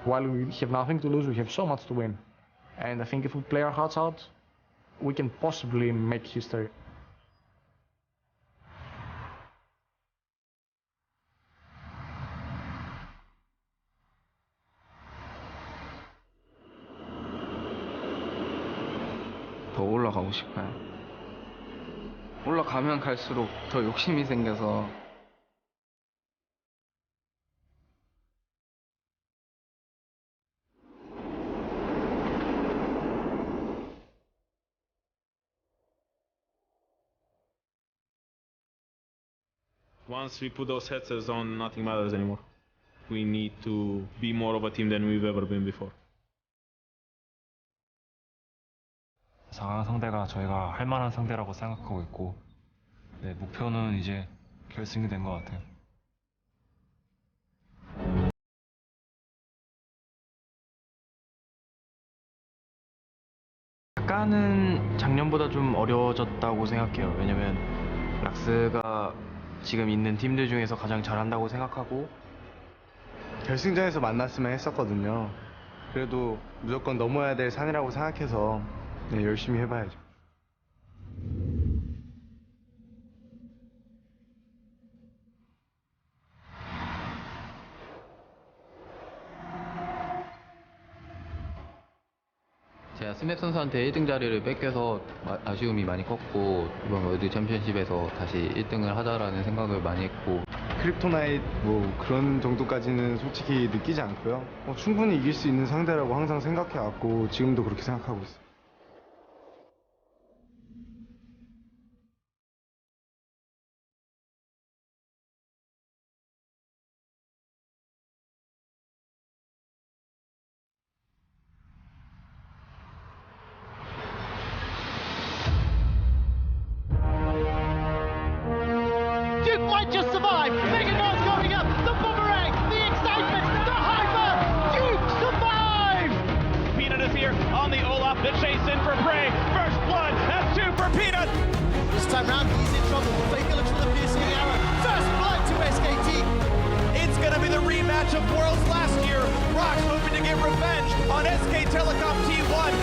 while we have nothing to lose, we have so much to win. And I think if we play our hearts out, we can possibly make history. 더 올라가고 싶어요. 올라가면 갈수록 더 욕심이 생겨서 Once we put those headsets on, nothing matters anymore. We need to be more of a team than we've ever been before. 4강 상대가 저희가 할 만한 상대라고 생각하고 있고, 네, 목표는 이제 결승이 된 것 같아요. 약간은 작년보다 좀 어려워졌다고 생각해요. 왜냐면 락스가 지금 있는 팀들 중에서 가장 잘한다고 생각하고 결승전에서 만났으면 했었거든요. 그래도 무조건 넘어야 될 산이라고 생각해서 네, 열심히 해봐야죠. 제가 스맵 선수한테 1등 자리를 뺏겨서 아쉬움이 많이 컸고, 이번 월드 챔피언십에서 다시 1등을 하자라는 생각을 많이 했고, 크립토나잇 뭐 그런 정도까지는 솔직히 느끼지 않고요. 충분히 이길 수 있는 상대라고 항상 생각해왔고 지금도 그렇게 생각하고 있어요. Might just survive. Big advance coming up. The boomerang, the excitement, the hyper. Duke survives. Peanut is here on the Olaf. The chase in for Prey. First blood. That's 2 for Peanut. This time round, he's in trouble. Faker looks for the piercing arrow. First blood to SKT. It's going to be the rematch of Worlds last year. ROX hoping to get revenge on SK Telecom T1.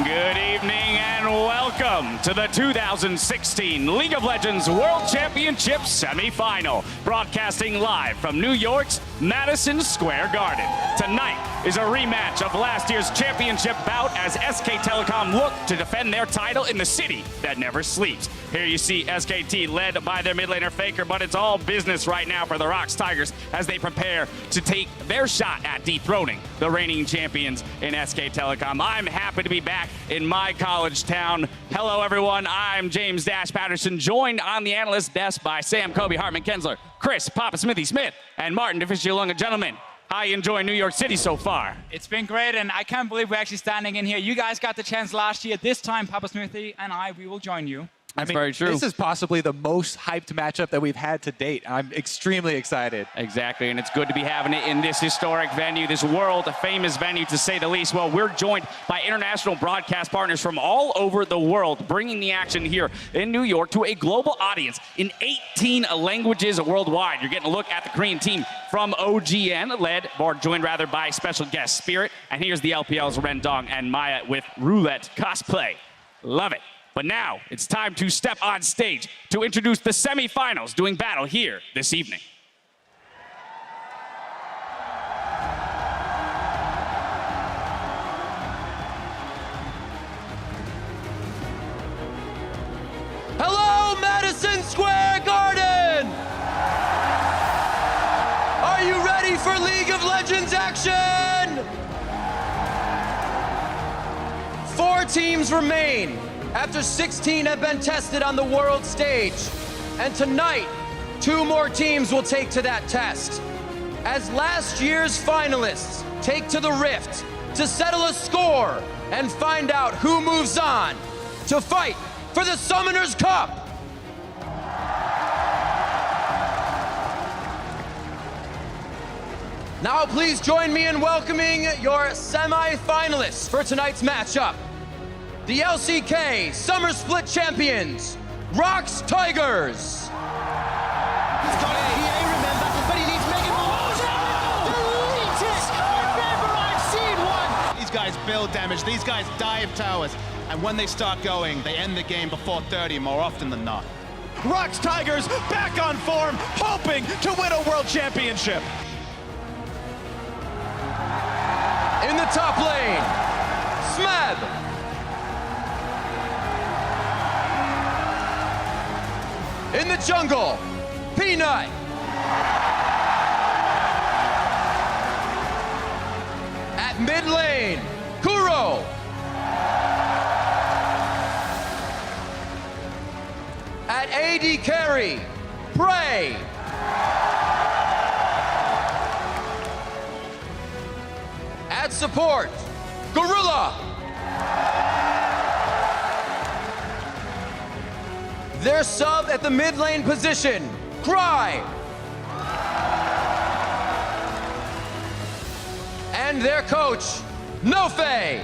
Good evening and welcome to the 2016 League of Legends World Championship semifinal, broadcasting live from New York's Madison Square Garden. Tonight is a rematch of last year's championship bout as SK Telecom look to defend their title in the city that never sleeps. Here you see SKT led by their mid laner Faker, but it's all business right now for the ROX Tigers as they prepare to take their shot at dethroning the reigning champions in SK Telecom. I'm happy to be back in my college town. Hello everyone, I'm James Dash Patterson, joined on the analyst desk by Sam Kobe, Hartman Kensler, Chris Papa Smithy Smith, and Martin DeFisciolunga. Gentlemen, how you enjoying New York City so far? It's been great, and I can't believe we're actually standing in here. You guys got the chance last year. This time, Papa Smithy and we will join you. That's very true. This is possibly the most hyped matchup that we've had to date. I'm extremely excited. Exactly, and it's good to be having it in this historic venue, this world-famous venue, to say the least. Well, we're joined by international broadcast partners from all over the world, bringing the action here in New York to a global audience in 18 languages worldwide. You're getting a look at the Korean team from OGN, joined by special guest Spirit, and here's the LPL's Rendong and Maya with Roulette Cosplay. Love it. But now it's time to step on stage to introduce the semifinals doing battle here this evening. Hello, Madison Square Garden! Are you ready for League of Legends action? 4 teams remain after 16 have been tested on the world stage. And tonight, 2 more teams will take to that test. As last year's finalists take to the Rift to settle a score and find out who moves on to fight for the Summoners Cup. Now please join me in welcoming your semi-finalists for tonight's matchup. the LCK Summer Split champions, ROX Tigers. He's got PA, remember, but he needs mega moves. Delete it! Remember, I've seen one! These guys build damage, these guys dive towers, and when they start going, they end the game before 30 more often than not. ROX Tigers back on form, hoping to win a world championship. In the top lane, Smeb. In the jungle, Peanut. At mid lane, Kuro. At AD carry, Prey. At support, Gorilla. Their sub at the mid lane position, Cry. And their coach, Nofe.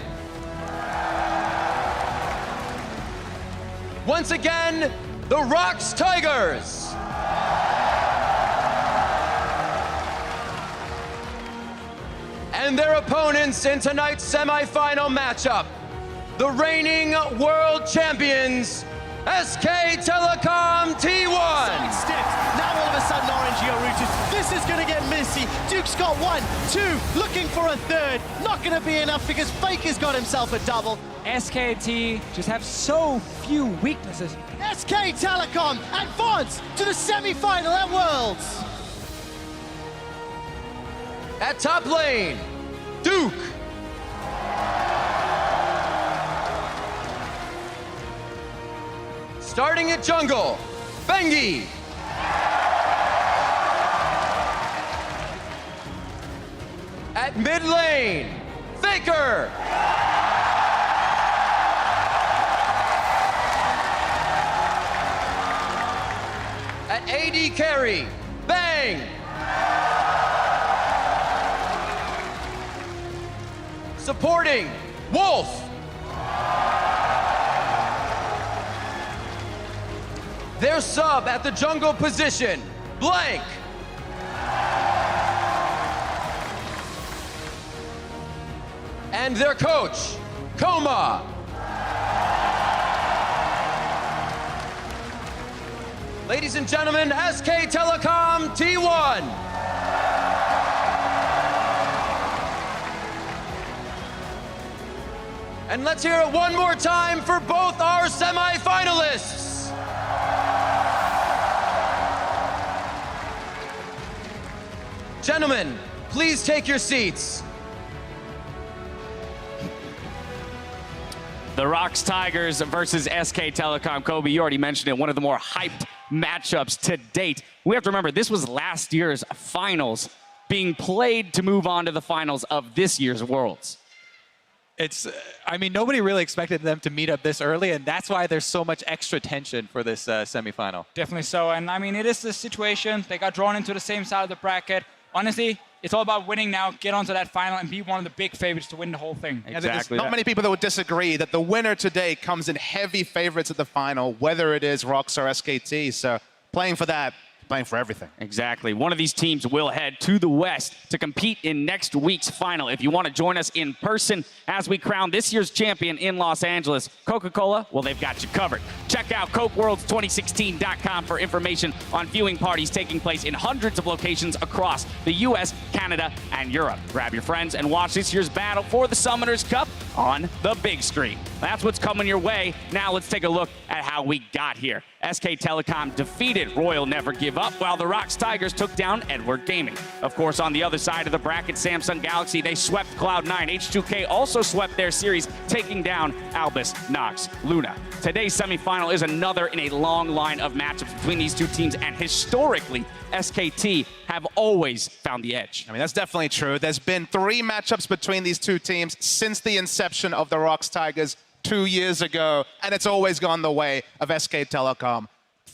Once again, the ROX Tigers. And their opponents in tonight's semifinal matchup, the reigning world champions, SK Telecom T1. Now all of a sudden, Orange Yorutus. This is going to get messy. Duke's got 1, 2, looking for a third. Not going to be enough because Faker's got himself a double. SKT just have so few weaknesses. SK Telecom advance to the semi-final at Worlds. At top lane, Duke. Starting at jungle, Bengi. At mid lane, Faker. At AD carry, Bang. Supporting, Wolf. Their sub at the jungle position, Blank. And their coach, Coma. Ladies and gentlemen, SK Telecom T1. And let's hear it one more time for both our semi-finalists. Gentlemen, please take your seats. The ROX Tigers versus SK Telecom. Kobe, you already mentioned it, one of the more hyped matchups to date. We have to remember, this was last year's finals being played to move on to the finals of this year's Worlds. It's, I mean, nobody really expected them to meet up this early, and that's why there's so much extra tension for this semifinal. Definitely so, and I mean, it is the situation. They got drawn into the same side of the bracket. Honestly, it's all about winning now, get onto that final, and be one of the big favorites to win the whole thing. Exactly. Not many people that would disagree that the winner today comes in heavy favorites at the final, whether it is ROX or SKT. So playing for that, playing for everything. Exactly. One of these teams will head to the West to compete in next week's final. If you want to join us in person as we crown this year's champion in Los Angeles, Coca-Cola, well, they've got you covered. Check out CokeWorlds2016.com for information on viewing parties taking place in hundreds of locations across the U.S., Canada, and Europe. Grab your friends and watch this year's battle for the Summoners Cup on the big screen. That's what's coming your way. Now let's take a look at how we got here. SK Telecom defeated Royal Never Give Up, while the ROX Tigers took down Edward Gaming. Of course, on the other side of the bracket, Samsung Galaxy, they swept Cloud9. H2K also swept their series, taking down Albus, Nox, Luna. Today's semifinal is another in a long line of matchups between these two teams, and historically, SKT have always found the edge. I mean, that's definitely true. There's been 3 matchups between these two teams since the inception of the ROX Tigers 2 years ago, and it's always gone the way of SK Telecom.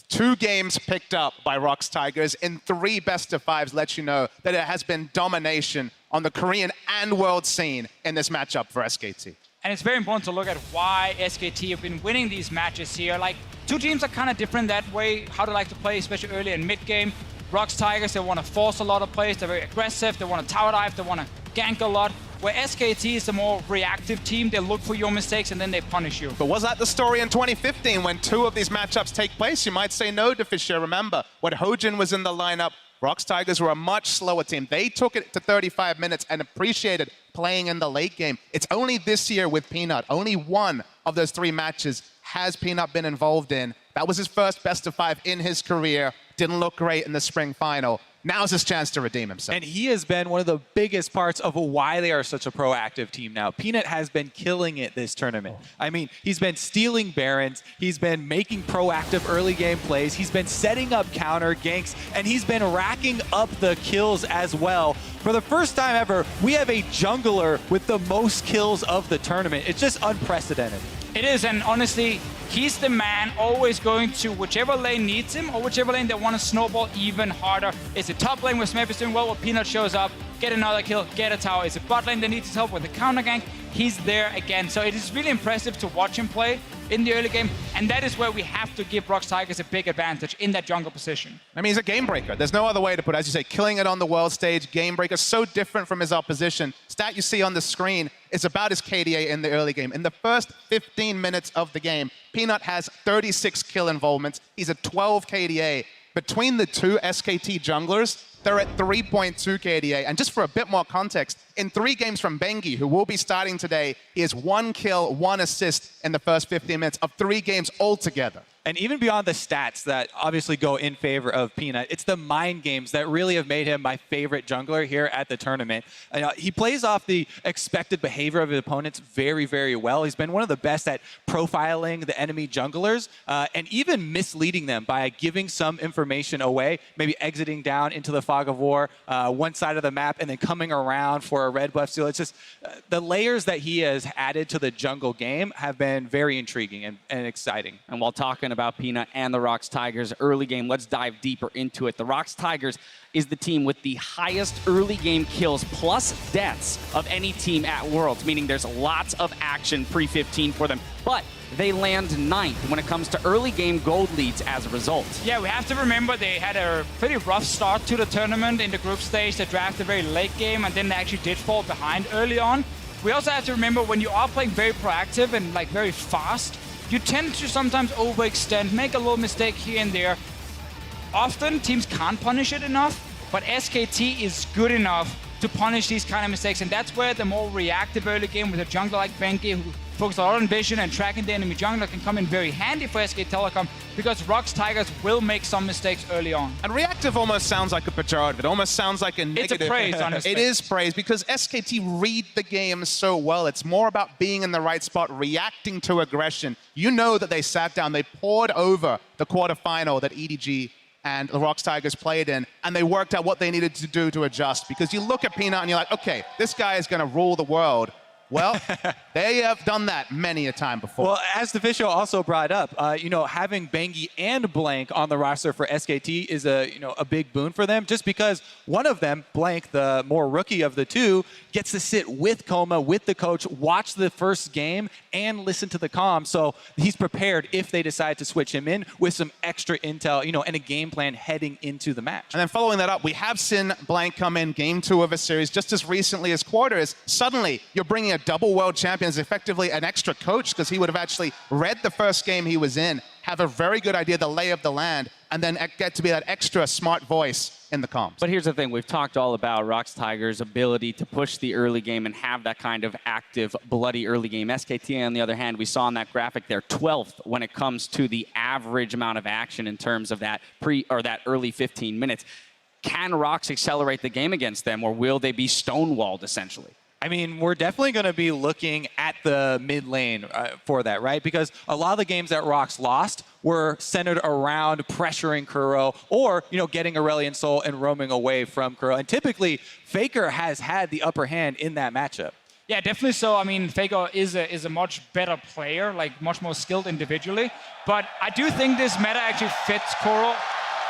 2 games picked up by ROX Tigers in 3 best-of-5s lets you know that it has been domination on the Korean and world scene in this matchup for SKT. And it's very important to look at why SKT have been winning these matches here. Like, two teams are kind of different that way, how they like to play, especially early and mid-game. ROX Tigers, they want to force a lot of plays, they're very aggressive, they want to tower dive, they want to gank a lot. Where SKT is a more reactive team, they look for your mistakes and then they punish you. But was that the story in 2015 when two of these matchups take place? You might say no, Fischer. Remember, when Hojin was in the lineup, ROX Tigers were a much slower team. They took it to 35 minutes and appreciated playing in the late game. It's only this year with Peanut. Only one of those three matches has Peanut been involved in. That was his first best of 5 in his career. Didn't look great in the spring final. Now's his chance to redeem himself. And he has been one of the biggest parts of why they are such a proactive team now. Peanut has been killing it this tournament. I mean, he's been stealing Barons, he's been making proactive early game plays, he's been setting up counter ganks, and he's been racking up the kills as well. For the first time ever, we have a jungler with the most kills of the tournament. It's just unprecedented. It is, and honestly, he's the man always going to whichever lane needs him or whichever lane they want to snowball even harder. It's a top lane where Smep is doing well, where Peanut shows up, get another kill, get a tower. It's a bot lane that needs his help with the counter gank. He's there again. So it is really impressive to watch him play in the early game, and that is where we have to give ROX Tigers a big advantage in that jungle position. I mean, he's a game breaker. There's no other way to put it. As you say, killing it on the world stage, game breaker, so different from his opposition. Stat you see on the screen is about his KDA in the early game. In the first 15 minutes of the game, Peanut has 36 kill involvements. He's at 12 KDA. Between the two SKT junglers, they're at 3.2 KDA. And just for a bit more context, in 3 games from Bengi, who will be starting today, he has 1 kill, 1 assist in the first 15 minutes of 3 games altogether. And even beyond the stats that obviously go in favor of Peanut, it's the mind games that really have made him my favorite jungler here at the tournament. He plays off the expected behavior of his opponents very, very well. He's been one of the best at profiling the enemy junglers and even misleading them by giving some information away, maybe exiting down into the fog of war, one side of the map, and then coming around for a red buff steal. It's just the layers that he has added to the jungle game have been very intriguing and exciting. And while talking about Peanut and the ROX Tigers early game, let's dive deeper into it. The ROX Tigers is the team with the highest early game kills plus deaths of any team at Worlds, meaning there's lots of action pre-15 for them. But they land 9th when it comes to early game gold leads as a result. Yeah, we have to remember they had a pretty rough start to the tournament in the group stage. They drafted a very late game and then they actually did fall behind early on. We also have to remember when you are playing very proactive and like very fast, you tend to sometimes overextend, make a little mistake here and there. Often teams can't punish it enough, but SKT is good enough to punish these kind of mistakes, and that's where the more reactive early game with a jungler like Bengi, who focuses a lot on vision and tracking the enemy jungler, can come in very handy for SK Telecom, because ROX Tigers will make some mistakes early on. And reactive almost sounds like a pejorative. It almost sounds like a negative. It's a praise, honestly. It is praise because SKT read the game so well. It's more about being in the right spot, reacting to aggression. You know that they sat down, they poured over the quarterfinal that EDG and the ROX Tigers played in, and they worked out what they needed to do to adjust. Because you look at Peanut and you're like, okay, this guy is going to rule the world. Well, they have done that many a time before. Well, as the official also brought up, having Bengi and Blank on the roster for SKT is a big boon for them, just because one of them, Blank, the more rookie of the two, gets to sit with Coma, with the coach, watch the first game, and listen to the comm. So he's prepared if they decide to switch him in with some extra intel, and a game plan heading into the match. And then following that up, we have seen Blank come in game 2 of a series just as recently as quarters. Suddenly, you're bringing a double world champion as effectively an extra coach, because he would have actually read the first game he was in, have a very good idea of the lay of the land, and then get to be that extra smart voice in the comms. But here's the thing, we've talked all about ROX Tigers' ability to push the early game and have that kind of active, bloody early game. SKT, on the other hand, we saw in that graphic there, 12th when it comes to the average amount of action in terms of that that early 15 minutes. Can ROX accelerate the game against them, or will they be stonewalled, essentially? I mean, we're definitely going to be looking at the mid lane for that, right? Because a lot of the games that ROX lost were centered around pressuring Kuro or, getting Aurelion Sol and roaming away from Kuro. And typically, Faker has had the upper hand in that matchup. Yeah, definitely so. I mean, Faker is a much better player, like much more skilled individually. But I do think this meta actually fits Kuro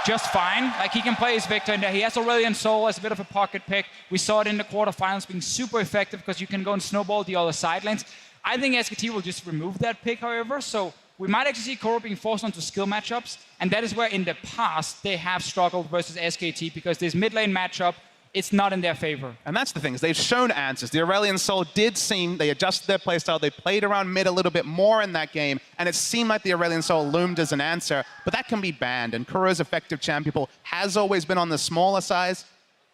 just fine. Like, he can play his Victor in there. He has Aurelion Sol as a bit of a pocket pick. We saw it in the quarterfinals being super effective because you can go and snowball the other side lanes. I think SKT will just remove that pick, however. So we might actually see Koro being forced onto skill matchups, and that is where in the past they have struggled versus SKT because this mid lane matchup, it's not in their favor. And that's the thing, is they've shown answers. The Aurelion Sol did seem, they adjusted their playstyle, they played around mid a little bit more in that game, and it seemed like the Aurelion Sol loomed as an answer, but that can be banned, and Kuro's effective champion pool has always been on the smaller size.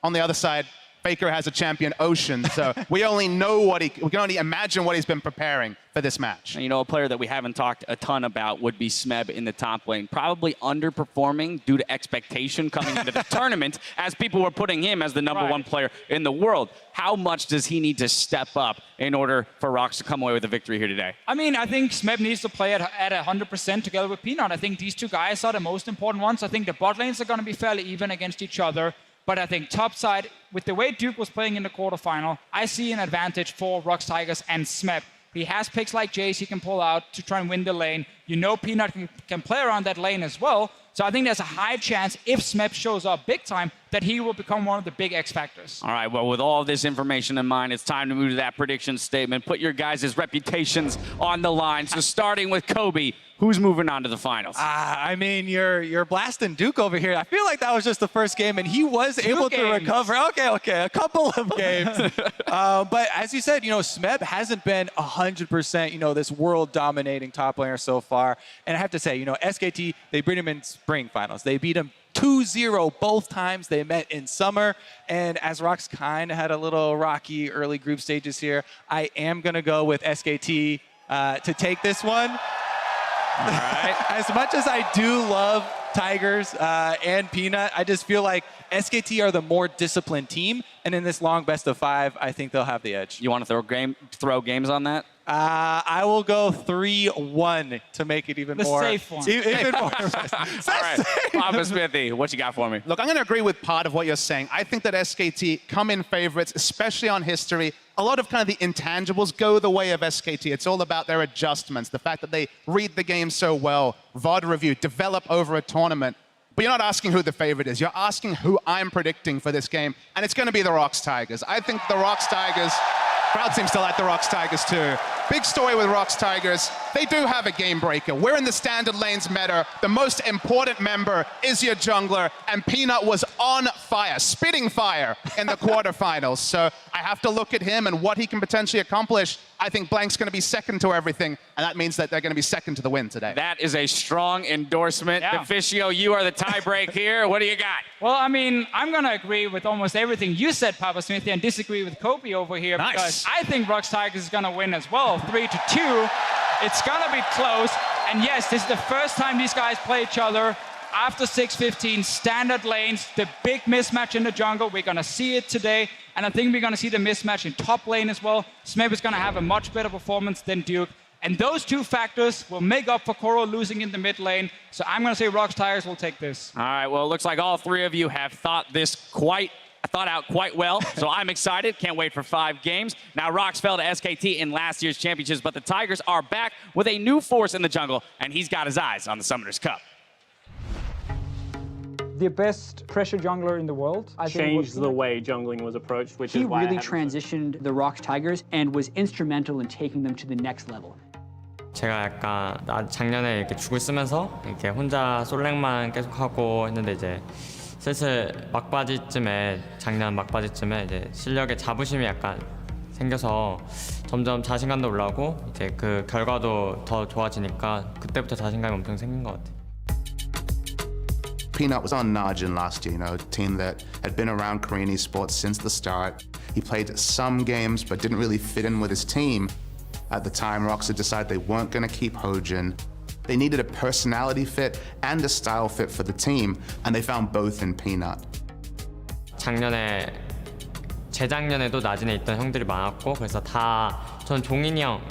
On the other side, Faker has a champion Ocean, so we only know we can only imagine what he's been preparing for this match. You know, a player that we haven't talked a ton about would be Smeb in the top lane. Probably underperforming due to expectation coming into the tournament, as people were putting him as the #1 player in the world. How much does he need to step up in order for ROX to come away with a victory here today? I mean, I think Smeb needs to play at 100% together with Peanut. I think these two guys are the most important ones. I think the bot lanes are going to be fairly even against each other. But I think top side, with the way Duke was playing in the quarterfinal, I see an advantage for ROX Tigers and Smeb. He has picks like Jace he can pull out to try and win the lane. You know Peanut can play around that lane as well. So I think there's a high chance, if Smeb shows up big time, that he will become one of the big X factors. All right, well, with all this information in mind, it's time to move to that prediction statement. Put your guys' reputations on the line. So starting with Kobe, who's moving on to the finals? I mean, you're blasting Duke over here. I feel like that was just the first game, and he was able to recover. Okay, a couple of games. But as you said, Smeb hasn't been 100%, this world-dominating top laner so far. And I have to say, SKT, they beat him in spring finals. They beat him 2-0 both times they met in summer. And as ROX kind of had a little rocky early group stages here, I am going to go with SKT to take this one. All right. As much as I do love Tigers and Peanut, I just feel like SKT are the more disciplined team. And in this long best of 5, I think they'll have the edge. You want to throw games on that? I will go 3-1 to make it even more. Safe one. Even more. All right, Papa Smithy, what you got for me? Look, I'm going to agree with part of what you're saying. I think that SKT come in favorites, especially on history. A lot of kind of the intangibles go the way of SKT. It's all about their adjustments, the fact that they read the game so well, VOD review, develop over a tournament. But you're not asking who the favorite is. You're asking who I'm predicting for this game, and it's going to be the ROX Tigers. I think the ROX Tigers, crowd seems to like the ROX Tigers too. Big story with ROX Tigers. They do have a game breaker. We're in the standard lanes meta. The most important member is your jungler, and Peanut was on fire, spitting fire in the quarterfinals. So I have to look at him and what he can potentially accomplish. I think Blank's going to be second to everything, and that means that they're going to be second to the win today. That is a strong endorsement. Yeah. Deficio, you are the tiebreak here. What do you got? Well, I mean, I'm going to agree with almost everything you said, Papa Smithy, and disagree with Kobe over here. Nice. Because I think ROX Tigers is going to win as well, 3-2. It's going to be close. And yes, this is the first time these guys play each other after 6:15, standard lanes, the big mismatch in the jungle. We're going to see it today. And I think we're going to see the mismatch in top lane as well. Smeb is going to have a much better performance than Duke. And those two factors will make up for Koro losing in the mid lane. So I'm going to say ROX Tigers will take this. All right, well, it looks like all three of you have thought out quite well. So I'm excited. Can't wait for 5 games. Now, ROX fell to SKT in last year's championships, but the Tigers are back with a new force in the jungle, and he's got his eyes on the Summoners Cup. The best pressure jungler in the world. I changed the way jungling was approached, which he is why really transitioned the ROX Tigers and was instrumental in taking them to the next level. 제가 약간 작년에 이렇게 죽을 쓰면서 이렇게 혼자 솔랭만 계속 하고 했는데 이제 슬슬 작년 막바지쯤에 이제 실력에 자부심이 약간 생겨서 점점 자신감도 올라오고 이제 그 결과도 더 좋아지니까 그때부터 자신감이 엄청 생긴 것 같아요. Peanut was on Najin last year, a team that had been around Korean esports since the start. He played some games but didn't really fit in with his team. At the time, ROX had decided they weren't going to keep Hojin. They needed a personality fit and a style fit for the team, and they found both in Peanut. 재작년에도 나진에 있던 형들이 많았고 그래서 전 종인이 형,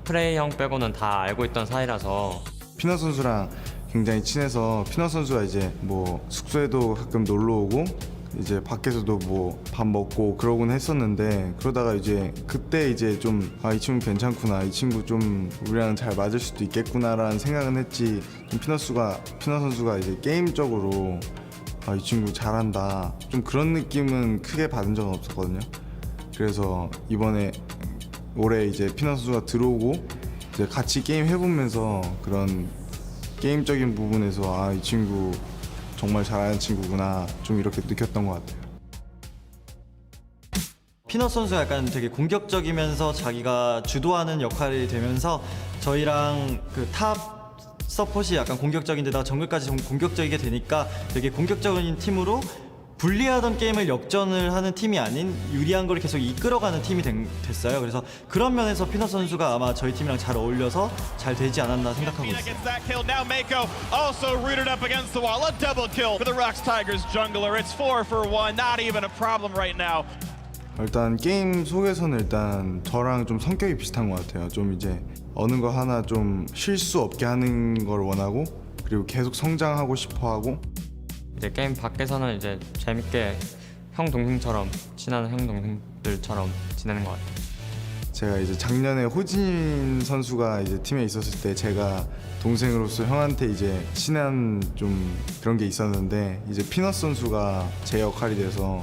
프레이 형 빼고는 다 알고 있던 사이라서 피넛 선수랑 굉장히 친해서 피넛 선수가 이제 뭐 숙소에도 가끔 놀러 오고 이제 밖에서도 뭐 밥 먹고 그러곤 했었는데 그러다가 이제 그때 이제 좀 이 친구 괜찮구나, 이 친구 좀 우리랑 잘 맞을 수도 있겠구나라는 생각은 했지. 피넛 선수가 이제 게임적으로 이 친구 잘한다 좀 그런 느낌은 크게 받은 적은 없었거든요. 그래서 이번에 올해 이제 피넛 선수가 들어오고 이제 같이 게임 해보면서 그런 게임적인 부분에서 이 친구 정말 잘하는 친구구나 좀 이렇게 느꼈던 것 같아요. 피넛 선수가 약간 되게 공격적이면서 자기가 주도하는 역할이 되면서 저희랑 그 탑 서폿이 약간 공격적인데다가 정글까지 좀 공격적이게 되니까 되게 공격적인 팀으로 불리하던 게임을 역전을 하는 팀이 아닌 유리한 걸 계속 이끌어가는 팀이 됐어요. 그래서 그런 면에서 피넛 선수가 아마 저희 팀이랑 잘 어울려서 잘 되지 않았나 생각하고 있어요. Now Mako also rooted up against the wall. A double kill for the ROX Tigers jungler. It's 4 for 1. Not even a problem right now. 일단 게임 속에서는 일단 저랑 좀 성격이 비슷한 것 같아요. 좀 이제 어느 거 하나 좀 실수 없게 하는 걸 원하고 그리고 계속 성장하고 싶어하고 이제 게임 밖에서는 이제 재밌게 형 동생처럼 친한 형 동생들처럼 지내는 것 같아요. 제가 이제 작년에 호진 선수가 이제 팀에 있었을 때 제가 동생으로서 형한테 이제 친한 좀 그런 게 있었는데 이제 피넛 선수가 제 역할이 돼서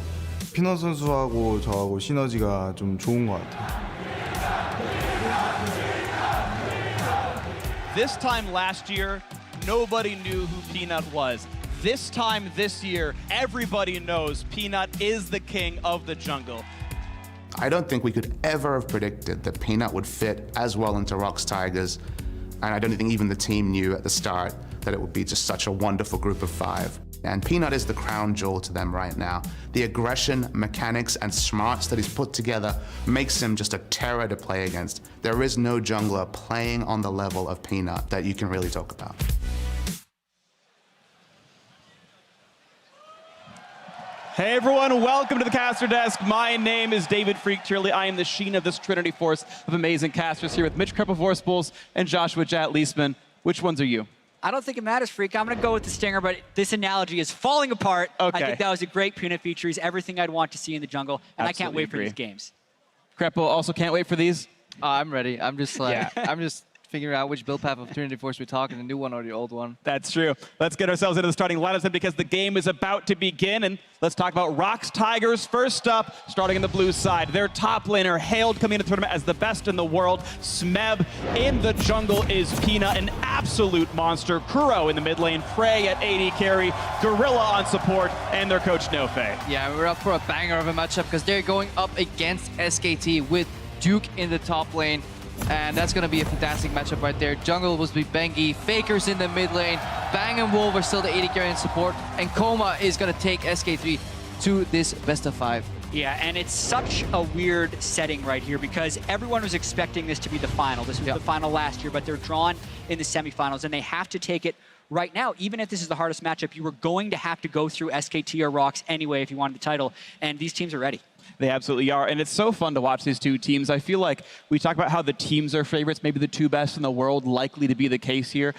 피넛 선수하고 저하고 시너지가 좀 좋은 것 같아요. This time last year, nobody knew who Peanut was. This time this year, everybody knows Peanut is the king of the jungle. I don't think we could ever have predicted that Peanut would fit as well into ROX Tigers, and I don't think even the team knew at the start that it would be just such a wonderful group of 5. And Peanut is the crown jewel to them right now. The aggression, mechanics, and smarts that he's put together makes him just a terror to play against. There is no jungler playing on the level of Peanut that you can really talk about. Hey everyone, welcome to the caster desk. My name is David Freak Turley. I am the sheen of this Trinity force of amazing casters here with Mitch Krepel-Vorspuls and Joshua Jat Leisman. Which ones are you? I don't think it matters, Freak. I'm going to go with the Stinger, but this analogy is falling apart. Okay. I think that was a great Peanut feature. He's everything I'd want to see in the jungle, and Absolutely I can't wait for agree. these games. Krepel also can't wait for these? I'm ready. I'm just like, I'm just figuring out which build path of Trinity Force we're talking, the new one or the old one. That's true. Let's get ourselves into the starting lineups then because the game is about to begin. And let's talk about ROX Tigers first up, starting in the blue side. Their top laner, hailed coming into the tournament as the best in the world. Smeb in the jungle is Peanut, an absolute monster. Kuro in the mid lane, Prey at AD carry, Gorilla on support, and their coach Nofe. Yeah, we're up for a banger of a matchup because they're going up against SKT with Duke in the top lane. And that's going to be a fantastic matchup right there. Jungle will be Bengi, Faker's in the mid lane, Bang and Wolf are still the AD carry and support, and Koma is going to take SK3 to this best of 5. Yeah, and it's such a weird setting right here because everyone was expecting this to be the final. This was the final last year, but they're drawn in the semifinals, and they have to take it right now. Even if this is the hardest matchup, you were going to have to go through SKT or ROX anyway if you wanted the title, and these teams are ready. They absolutely are, and it's so fun to watch these two teams. I feel like we talk about how the teams are favorites, maybe the 2 best in the world, likely to be the case here.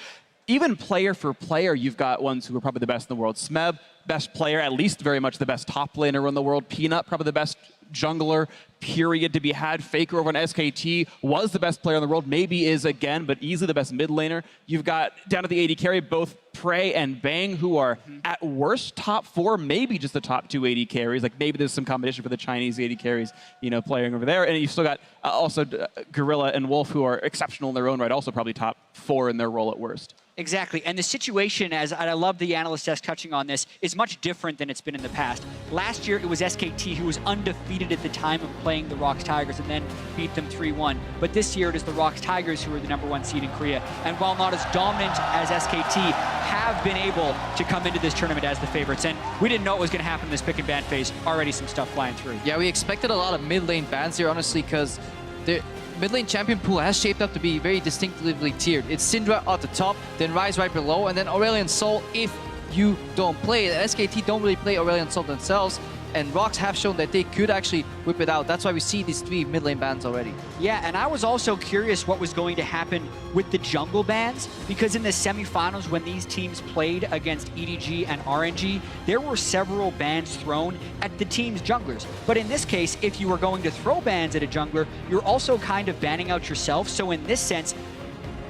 Even player for player, you've got ones who are probably the best in the world. Smeb, best player, at least very much the best top laner in the world. Peanut, probably the best jungler, period, to be had. Faker over on SKT was the best player in the world, maybe is again, but easily the best mid laner. You've got, down to the AD carry, both Prey and Bang, who are at worst top 4, maybe just the top 2 AD carries. Like maybe there's some competition for the Chinese AD carries, you know, playing over there. And you've still got also Gorilla and Wolf, who are exceptional in their own right, also probably top 4 in their role at worst. Exactly, and the situation, as I love the analyst desk touching on this, is much different than it's been in the past. Last year, it was SKT who was undefeated at the time of playing the ROX Tigers and then beat them 3-1. But this year, it is the ROX Tigers who are the #1 seed in Korea. And while not as dominant as SKT, have been able to come into this tournament as the favorites. And we didn't know what was going to happen in this pick and ban phase. Already some stuff flying through. Yeah, we expected a lot of mid lane bans here, honestly, because the mid lane champion pool has shaped up to be very distinctively tiered. It's Syndra at the top, then Ryze right below, and then Aurelion Sol if you don't play it. SKT don't really play Aurelion Sol themselves, and ROX have shown that they could actually whip it out. That's why we see these 3 mid lane bans already. Yeah, and I was also curious what was going to happen with the jungle bans, because in the semifinals when these teams played against EDG and RNG, there were several bans thrown at the team's junglers. But in this case, if you were going to throw bans at a jungler, you're also kind of banning out yourself. So in this sense,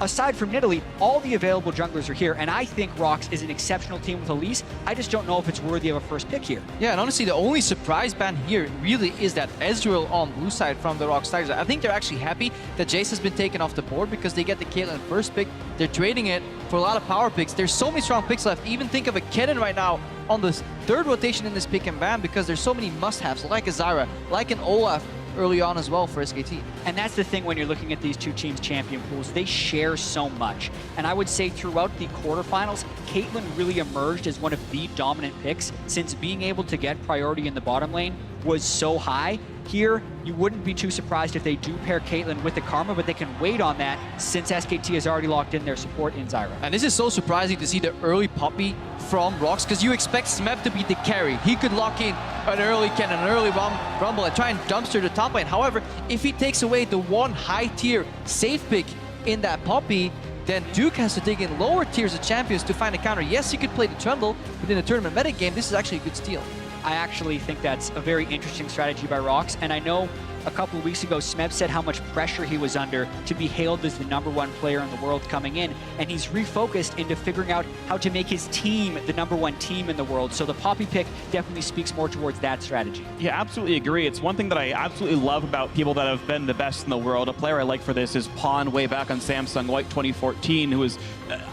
aside from Nidalee, all the available junglers are here, and I think ROX is an exceptional team with Elise. I just don't know if it's worthy of a first pick here. Yeah, and honestly, the only surprise ban here really is that Ezreal on blue side from the ROX Tigers. I think they're actually happy that Jace has been taken off the board because they get the Caitlyn first pick. They're trading it for a lot of power picks. There's so many strong picks left. Even think of a Kennen right now on the third rotation in this pick and ban because there's so many must-haves like a Zyra, like an Olaf early on as well for SKT. And that's the thing when you're looking at these two teams' champion pools. They share so much. And I would say throughout the quarterfinals, Caitlyn really emerged as one of the dominant picks since being able to get priority in the bottom lane was so high. Here, you wouldn't be too surprised if they do pair Caitlyn with the Karma, but they can wait on that since SKT has already locked in their support in Zyra. And this is so surprising to see the early Poppy from ROX, because you expect Smeb to be the carry. He could lock in an early Kennen, an early Rumble, and try and dumpster the top lane. However, if he takes away the one high-tier safe pick in that Poppy, then Duke has to dig in lower tiers of champions to find a counter. Yes, he could play the Trundle, but in a tournament metagame, this is actually a good steal. I actually think that's a very interesting strategy by ROX, and I know a couple of weeks ago, Smeb said how much pressure he was under to be hailed as the #1 player in the world coming in, and he's refocused into figuring out how to make his team the #1 team in the world. So the Poppy pick definitely speaks more towards that strategy. Yeah, absolutely agree. It's one thing that I absolutely love about people that have been the best in the world. A player I like for this is Pawn way back on Samsung White 2014, who was,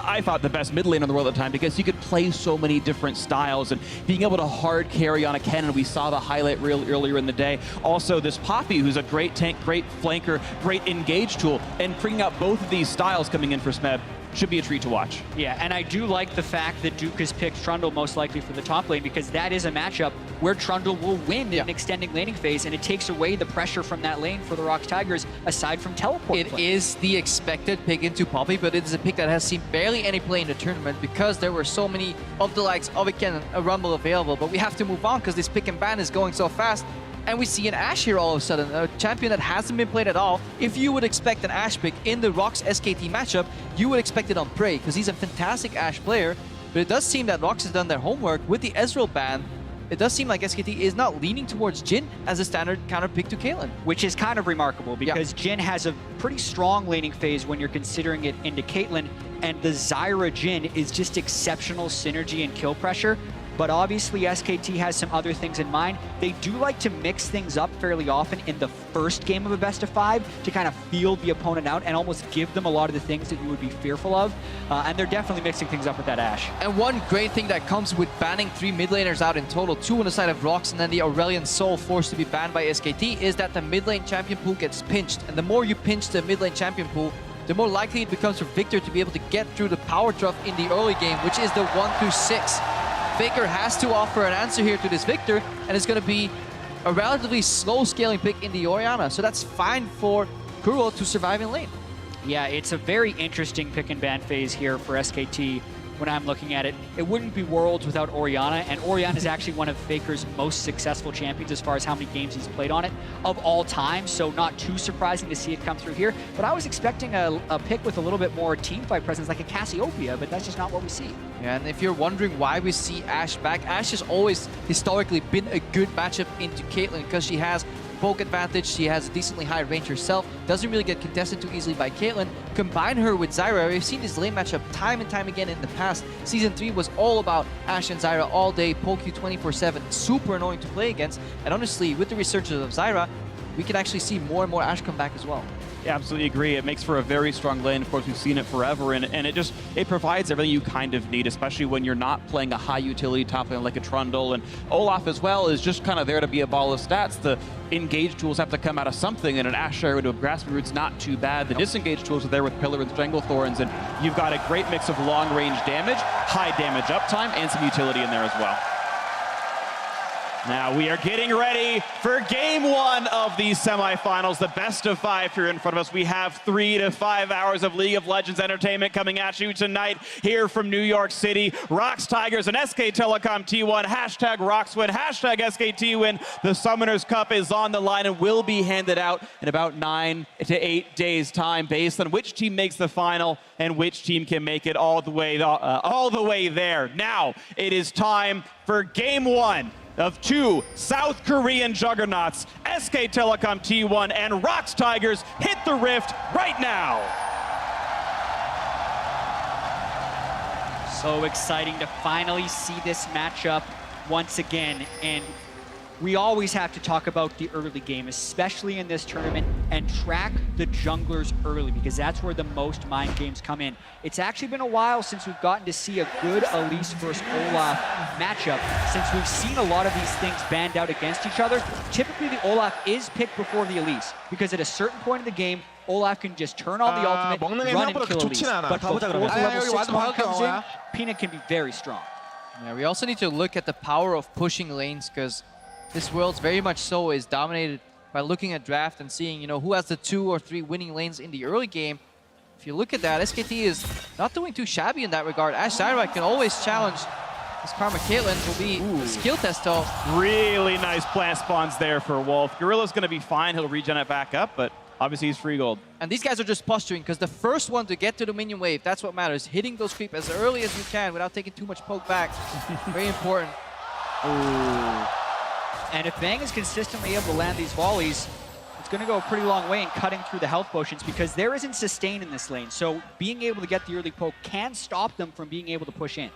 I thought, the best mid laner in the world at the time because he could play so many different styles and being able to hard carry on a Kennen. We saw the highlight reel earlier in the day. Also, this Poppy, who's a great tank, great flanker, great engage tool, and bringing out both of these styles coming in for Smeb should be a treat to watch. Yeah, and I do like the fact that Duke has picked Trundle most likely for the top lane because that is a matchup where Trundle will win in an extending laning phase, and it takes away the pressure from that lane for the ROX Tigers aside from teleport. It is the expected pick into Poppy, but it is a pick that has seen barely any play in the tournament because there were so many of the likes of a Rumble available. But we have to move on because this pick and ban is going so fast. And we see an Ashe here all of a sudden, a champion that hasn't been played at all. If you would expect an Ashe pick in the ROX SKT matchup, you would expect it on Prey, because he's a fantastic Ashe player. But it does seem that ROX has done their homework with the Ezreal ban. It does seem like SKT is not leaning towards Jhin as a standard counter pick to Caitlyn. Which is kind of remarkable, because Jhin has a pretty strong laning phase when you're considering it into Caitlyn, and the Zyra Jhin is just exceptional synergy and kill pressure. But obviously SKT has some other things in mind. They do like to mix things up fairly often in the first game of a best-of-5 to kind of feel the opponent out and almost give them a lot of the things that you would be fearful of. And they're definitely mixing things up with that Ashe. And one great thing that comes with banning 3 mid laners out in total, 2 on the side of ROX and then the Aurelion Sol forced to be banned by SKT, is that the mid lane champion pool gets pinched. And the more you pinch the mid lane champion pool, the more likely it becomes for Victor to be able to get through the power trough in the early game, which is the 1 through 6. Faker has to offer an answer here to this Victor, and it's going to be a relatively slow scaling pick in the Orianna. So that's fine for Kuro to survive in lane. Yeah, it's a very interesting pick and ban phase here for SKT. When I'm looking at it, it wouldn't be Worlds without Orianna, and Orianna is actually one of Faker's most successful champions as far as how many games he's played on it of all time, so not too surprising to see it come through here. But I was expecting a pick with a little bit more teamfight presence like a Cassiopeia, but that's just not what we see. Yeah, and if you're wondering why we see Ashe back, Ashe has always historically been a good matchup into Caitlyn because she has poke advantage, she has a decently high range herself, doesn't really get contested too easily by Caitlyn. Combine her with Zyra, we've seen this lane matchup time and time again in the past. Season 3 was all about Ashe and Zyra all day, poke you 24/7, super annoying to play against. And honestly, with the resurgence of Zyra, we can actually see more and more Ashe come back as well. Yeah, absolutely agree. It makes for a very strong lane. Of course, we've seen it forever, and it provides everything you kind of need, especially when you're not playing a high utility top lane like a Trundle. And Olaf as well is just kind of there to be a ball of stats. The engage tools have to come out of something, and an Ashe area to a Grasping Root's not too bad. The disengage tools are there with Pillar and Stranglethorns, and you've got a great mix of long range damage, high damage uptime, and some utility in there as well. Now we are getting ready for game 1 of these semifinals, the best of 5 here in front of us. We have 3 to 5 hours of League of Legends entertainment coming at you tonight here from New York City. ROX Tigers and SK Telecom T1, hashtag ROX win, hashtag SKT win. The Summoners Cup is on the line and will be handed out in about 9 to 8 days time based on which team makes the final and which team can make it all the way there. Now it is time for game 1 of 2 South Korean juggernauts, SK Telecom T1 and ROX Tigers. Hit the rift right now. So exciting to finally see this matchup once again. And we always have to talk about the early game, especially in this tournament, and track the junglers early, because that's where the most mind games come in. It's actually been a while since we've gotten to see a good Elise versus Olaf matchup, since we've seen a lot of these things band out against each other. Typically, the Olaf is picked before the Elise, because at a certain point in the game, Olaf can just turn on the ultimate, run and kill Elise. But before the level 6 one comes in, Peanut can be very strong. Yeah, we also need to look at the power of pushing lanes, because this world's very much so is dominated by looking at draft and seeing, you know, who has the 2 or 3 winning lanes in the early game. If you look at that, SKT is not doing too shabby in that regard. Ash Samurai can always challenge this Karma Caitlyn. Will be a skill test though. Really nice plant spawns there for Wolf. Gorilla's going to be fine. He'll regen it back up, but obviously he's free gold. And these guys are just posturing, because the first one to get to the minion wave, that's what matters. Hitting those creep as early as you can without taking too much poke back. Very important. Ooh. And if Bang is consistently able to land these volleys, it's going to go a pretty long way in cutting through the health potions, because there isn't sustain in this lane. So being able to get the early poke can stop them from being able to push in.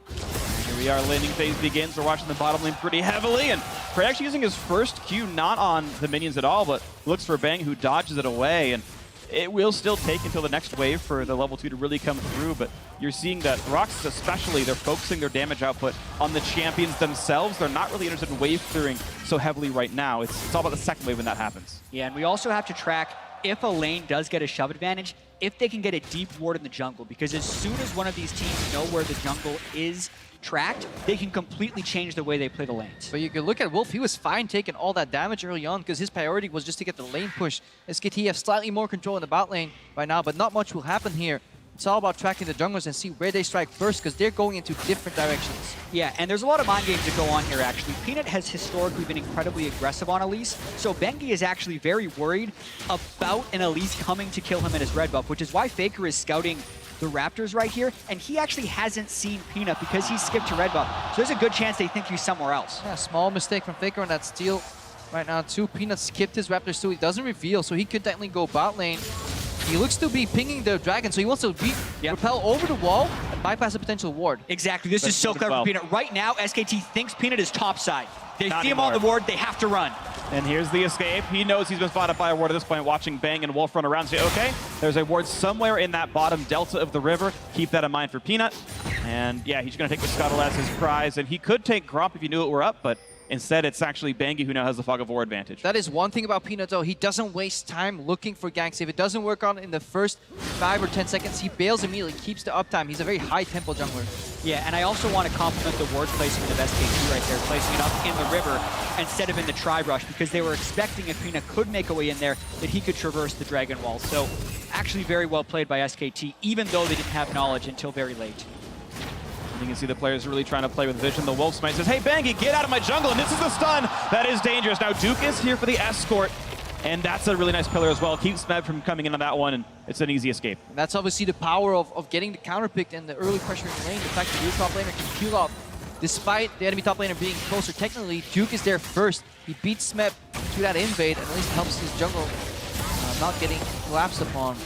Here we are, laning phase begins. We're watching the bottom lane pretty heavily, and Prey actually using his first Q not on the minions at all, but looks for Bang, who dodges it away. And it will still take until the next wave for the level 2 to really come through, but you're seeing that ROX especially, they're focusing their damage output on the champions themselves. They're not really interested in wave clearing so heavily right now. It's all about the second wave when that happens. Yeah, and we also have to track if a lane does get a shove advantage, if they can get a deep ward in the jungle, because as soon as one of these teams know where the jungle is tracked, they can completely change the way they play the lanes. But you can look at Wolf, he was fine taking all that damage early on, because his priority was just to get the lane push. SKT have slightly more control in the bot lane by now, but not much will happen here. It's all about tracking the junglers and see where they strike first, because they're going into different directions. Yeah, and there's a lot of mind games that go on here, actually. Peanut has historically been incredibly aggressive on Elise, so Bengi is actually very worried about an Elise coming to kill him in his red buff, which is why Faker is scouting the Raptors right here, and he actually hasn't seen Peanut because he skipped to red buff. So there's a good chance they think he's somewhere else. Yeah, small mistake from Faker on that steal right now too. Peanut skipped his Raptors too. He doesn't reveal, so he could definitely go bot lane. He looks to be pinging the dragon, so he wants to repel over the wall and bypass a potential ward. Exactly, this is so clever for Peanut. Right now, SKT thinks Peanut is topside. They see him on the ward, they have to run. And here's the escape. He knows he's been spotted by a ward at this point, watching Bang and Wolf run around. Say, okay, there's a ward somewhere in that bottom delta of the river. Keep that in mind for Peanut. And yeah, he's going to take the Scuttle as his prize. And he could take Gromp if he knew it were up, but instead it's actually Bangi who now has the Fog of War advantage. That is one thing about Peanut though. He doesn't waste time looking for ganks. If it doesn't work on in the first 5 or 10 seconds, he bails immediately, keeps the uptime. He's a very high tempo jungler. Yeah, and I also want to compliment the ward placement of SKT right there, placing it up in the river instead of in the tri-brush, because they were expecting if Peanut could make a way in there that he could traverse the dragon wall. So actually very well played by SKT, even though they didn't have knowledge until very late. You can see the players really trying to play with vision. The Wolf Smite says, hey, Bangi, get out of my jungle, and this is the stun. That is dangerous. Now Duke is here for the escort, and that's a really nice pillar as well. Keeps Smeb from coming in on that one, and it's an easy escape. And that's obviously the power of getting the counter picked and the early pressure in the lane. The fact that your top laner can peel off, despite the enemy top laner being closer technically, Duke is there first. He beats Smeb to that invade, and at least helps his jungle not getting collapsed upon.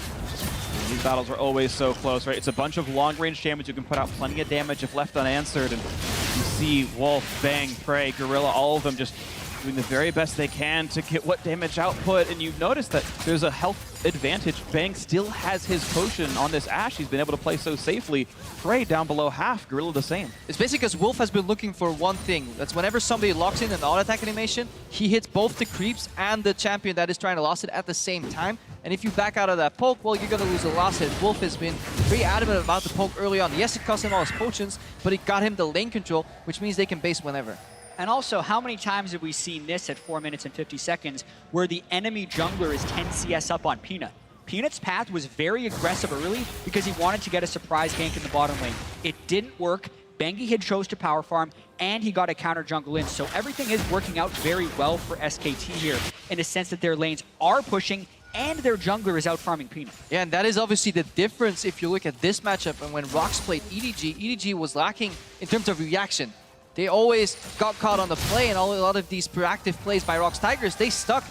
These battles are always so close, right? It's a bunch of long-range damage. You can put out plenty of damage if left unanswered. And you see Wolf, Bang, Prey, Gorilla, all of them just doing the very best they can to get what damage output. And you've noticed that there's a health advantage. Bang still has his potion on this Ashe. He's been able to play so safely. Prey down below half, Gorilla the same. It's basically because Wolf has been looking for one thing. That's whenever somebody locks in an auto-attack animation, he hits both the creeps and the champion that is trying to last it at the same time. And if you back out of that poke, well, you're going to lose the last hit. Wolf has been very adamant about the poke early on. Yes, it cost him all his potions, but it got him the lane control, which means they can base whenever. And also, how many times have we seen this at 4 minutes and 50 seconds where the enemy jungler is 10 CS up on Peanut? Peanut's path was very aggressive early because he wanted to get a surprise gank in the bottom lane. It didn't work. Bengi had chose to power farm, and he got a counter jungle in. So everything is working out very well for SKT here in the sense that their lanes are pushing and their jungler is out farming Peanut. Yeah, and that is obviously the difference if you look at this matchup. And when ROX played EDG, EDG was lacking in terms of reaction. They always got caught on the play, and a lot of these proactive plays by ROX Tigers, they stuck.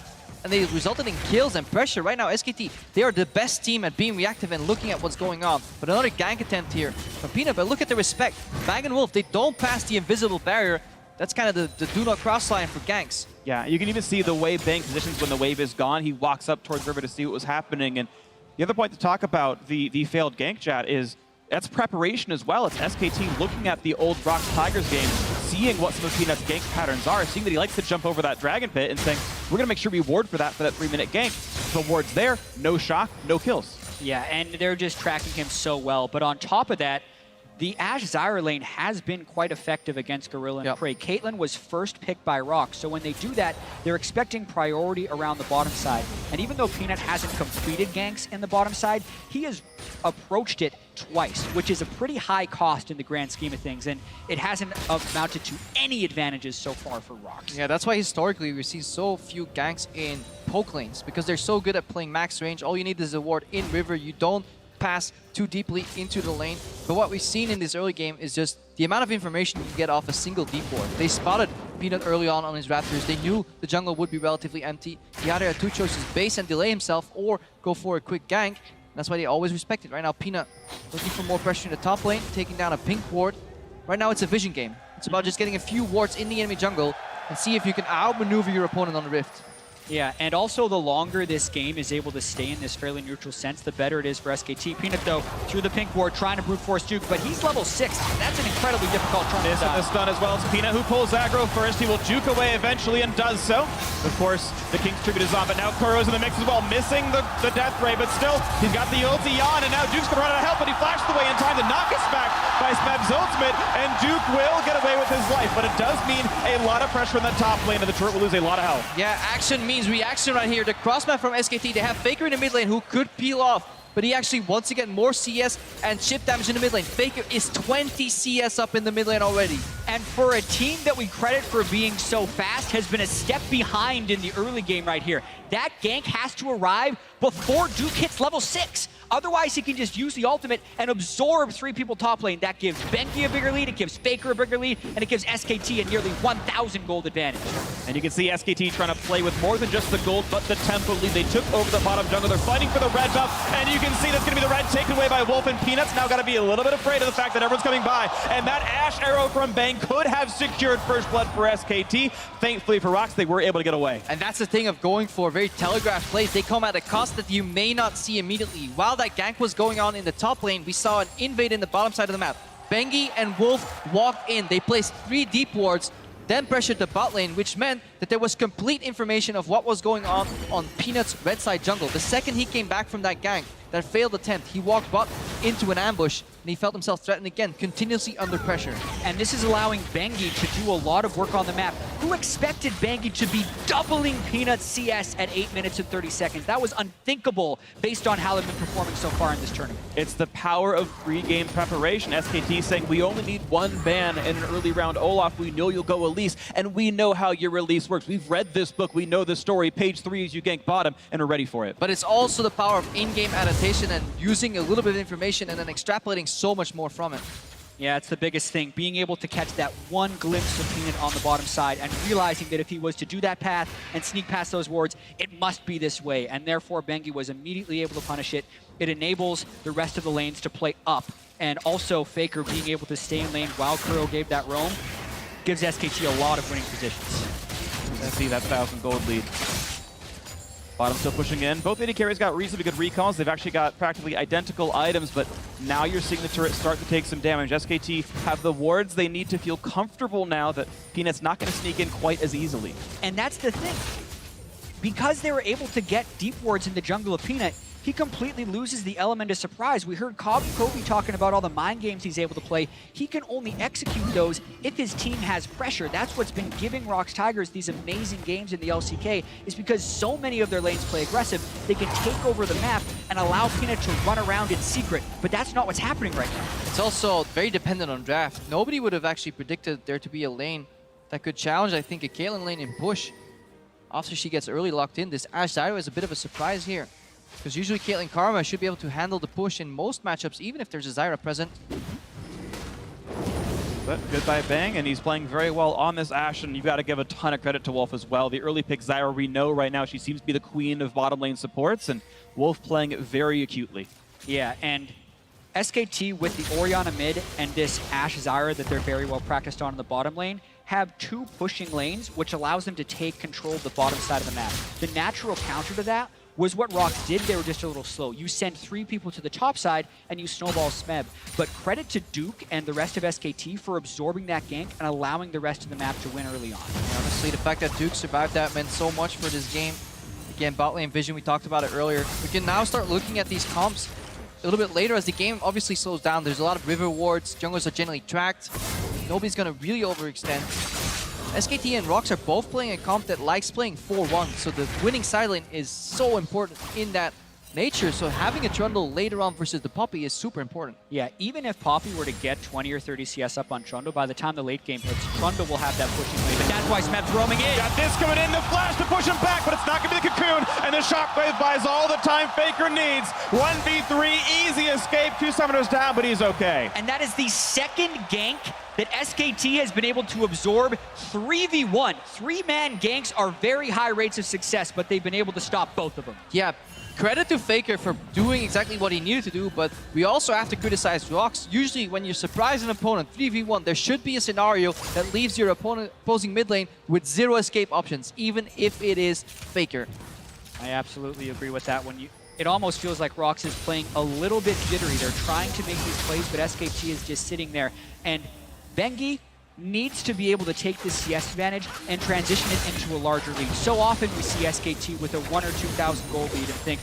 and they resulted in kills and pressure. Right now, SKT, they are the best team at being reactive and looking at what's going on. But another gank attempt here from Peanut, but look at the respect. Bang and Wolf, they don't pass the invisible barrier. That's kind of the do not cross line for ganks. Yeah, you can even see the way Bang positions when the wave is gone. He walks up towards River to see what was happening. And the other point to talk about the failed gank chat is that's preparation as well. It's SKT looking at the old ROX Tigers game, seeing what some of Peanut's gank patterns are, seeing that he likes to jump over that Dragon Pit and saying, we're going to make sure we ward for that 3-minute gank. The ward's there, no shock, no kills. Yeah, and they're just tracking him so well. But on top of that, the Ashe Zyra lane has been quite effective against Gorilla and Prey. Caitlyn was first picked by ROX, so when they do that, they're expecting priority around the bottom side. And even though Peanut hasn't completed ganks in the bottom side, he has approached it twice, which is a pretty high cost in the grand scheme of things, and it hasn't amounted to any advantages so far for ROX. Yeah, that's why historically we see so few ganks in poke lanes, because they're so good at playing max range. All you need is a ward in river. You don't pass too deeply into the lane. But what we've seen in this early game is just the amount of information you can get off a single deep ward. They spotted Peanut early on his Raptors. They knew the jungle would be relatively empty. He either had two choices, base and delay himself, or go for a quick gank. That's why they always respect it. Right now, Peanut looking for more pressure in the top lane, taking down a pink ward. Right now, it's a vision game. It's about just getting a few wards in the enemy jungle and see if you can outmaneuver your opponent on the Rift. Yeah, and also the longer this game is able to stay in this fairly neutral sense, the better it is for SKT. Peanut, though, through the pink ward, trying to brute force Duke, but he's level 6. That's an incredibly difficult turn. Missing the stun as well. It's Peanut who pulls aggro first. He will juke away eventually and does so. Of course, the King's Tribute is on, but now Kuro's in the mix as well, missing the death ray, but still, he's got the ulti on, and now Duke's gonna run out of help, but he flashed away in time to knock us back by Smeb's ultimate, and Duke will get away with his life, but it does mean a lot of pressure in the top lane, and the turret will lose a lot of health. Yeah, action means reaction right here. The crossmap from SKT, they have Faker in the mid lane who could peel off, but he actually wants to get more CS and chip damage in the mid lane. Faker is 20 CS up in the mid lane already. And for a team that we credit for being so fast, has been a step behind in the early game right here. That gank has to arrive before Duke hits level 6. Otherwise, he can just use the ultimate and absorb 3 people top lane. That gives Benki a bigger lead, it gives Faker a bigger lead, and it gives SKT a nearly 1,000 gold advantage. And you can see SKT trying to play with more than just the gold, but the tempo lead. They took over the bottom jungle. They're fighting for the red buff, and you can see that's going to be the red taken away by Wolf, and Peanut's now got to be a little bit afraid of the fact that everyone's coming by. And that Ashe arrow from Bang could have secured first blood for SKT. Thankfully for ROX, they were able to get away. And that's the thing of going for very telegraphed plays. They come at a cost that you may not see immediately. While that gank was going on in the top lane, we saw an invade in the bottom side of the map. Bengi and Wolf walked in. They placed 3 deep wards, then pressured the bot lane, which meant that there was complete information of what was going on Peanut's red side jungle. The second he came back from that gank, that failed attempt, he walked bot into an ambush, and he felt himself threatened again, continuously under pressure. And this is allowing Bengi to do a lot of work on the map. Who expected Bengi to be doubling Peanut's CS at 8 minutes and 30 seconds? That was unthinkable based on how they've been performing so far in this tournament. It's the power of pre-game preparation. SKT saying, we only need 1 ban in an early round Olaf. We know you'll go Elise, and we know how your release works. We've read this book. We know the story. Page 3 is you gank bottom, and we're ready for it. But it's also the power of in-game adaptation and using a little bit of information and then extrapolating so much more from it. Yeah, it's the biggest thing. Being able to catch that one glimpse of Peanut on the bottom side and realizing that if he was to do that path and sneak past those wards, it must be this way. And therefore, Bengi was immediately able to punish it. It enables the rest of the lanes to play up. And also, Faker being able to stay in lane while Kuro gave that roam gives SKT a lot of winning positions. Let's see that 1,000 gold lead. Bottom still pushing in. Both AD carries got reasonably good recalls. They've actually got practically identical items, but now you're seeing the turret start to take some damage. SKT have the wards. They need to feel comfortable now that Peanut's not going to sneak in quite as easily. And that's the thing. Because they were able to get deep wards in the jungle of Peanut, he completely loses the element of surprise. We heard Kobe talking about all the mind games he's able to play. He can only execute those if his team has pressure. That's what's been giving ROX Tigers these amazing games in the LCK, is because so many of their lanes play aggressive, they can take over the map and allow Peanut to run around in secret. But that's not what's happening right now. It's also very dependent on draft. Nobody would have actually predicted there to be a lane that could challenge, I think, a Caitlyn lane in push. After she gets early locked in, this Ashe Zyra is a bit of a surprise here. Because usually Caitlyn Karma should be able to handle the push in most matchups, even if there's a Zyra present. But good by Bang, and he's playing very well on this Ashe, and you've got to give a ton of credit to Wolf as well. The early pick Zyra, we know right now she seems to be the queen of bottom lane supports, and Wolf playing it very acutely. Yeah, and SKT with the Orianna mid and this Ashe Zyra that they're very well practiced on in the bottom lane have two pushing lanes, which allows them to take control of the bottom side of the map. The natural counter to that was what ROX did. They were just a little slow. You send 3 people to the top side and you snowball Smeb. But credit to Duke and the rest of SKT for absorbing that gank and allowing the rest of the map to win early on. And honestly, the fact that Duke survived that meant so much for this game. Again, bot lane vision, we talked about it earlier. We can now start looking at these comps a little bit later as the game obviously slows down. There's a lot of river wards. Junglers are generally tracked. Nobody's going to really overextend. SKT and ROX are both playing a comp that likes playing 4-1, so the winning side lane is so important in that nature, so having a Trundle later on versus the Poppy is super important. Yeah, even if Poppy were to get 20 or 30 CS up on Trundle, by the time the late game hits, Trundle will have that pushing lane, but that's why Smeb's roaming in. Got this coming in, the flash to push him back, but it's not going to be the Cocoon, and the Shockwave buys all the time Faker needs. 1v3, easy escape, 2 summoners down, but he's okay. And that is the second gank that SKT has been able to absorb. 3v1. 3-man ganks are very high rates of success, but they've been able to stop both of them. Yeah, credit to Faker for doing exactly what he needed to do, but we also have to criticize ROX. Usually when you surprise an opponent 3v1, there should be a scenario that leaves your opposing mid lane with 0 escape options, even if it is Faker. I absolutely agree with that one. It almost feels like ROX is playing a little bit jittery. They're trying to make these plays, but SKT is just sitting there. And Bengi needs to be able to take this CS advantage and transition it into a larger lead. So often we see SKT with a 1,000 or 2,000 gold lead and think,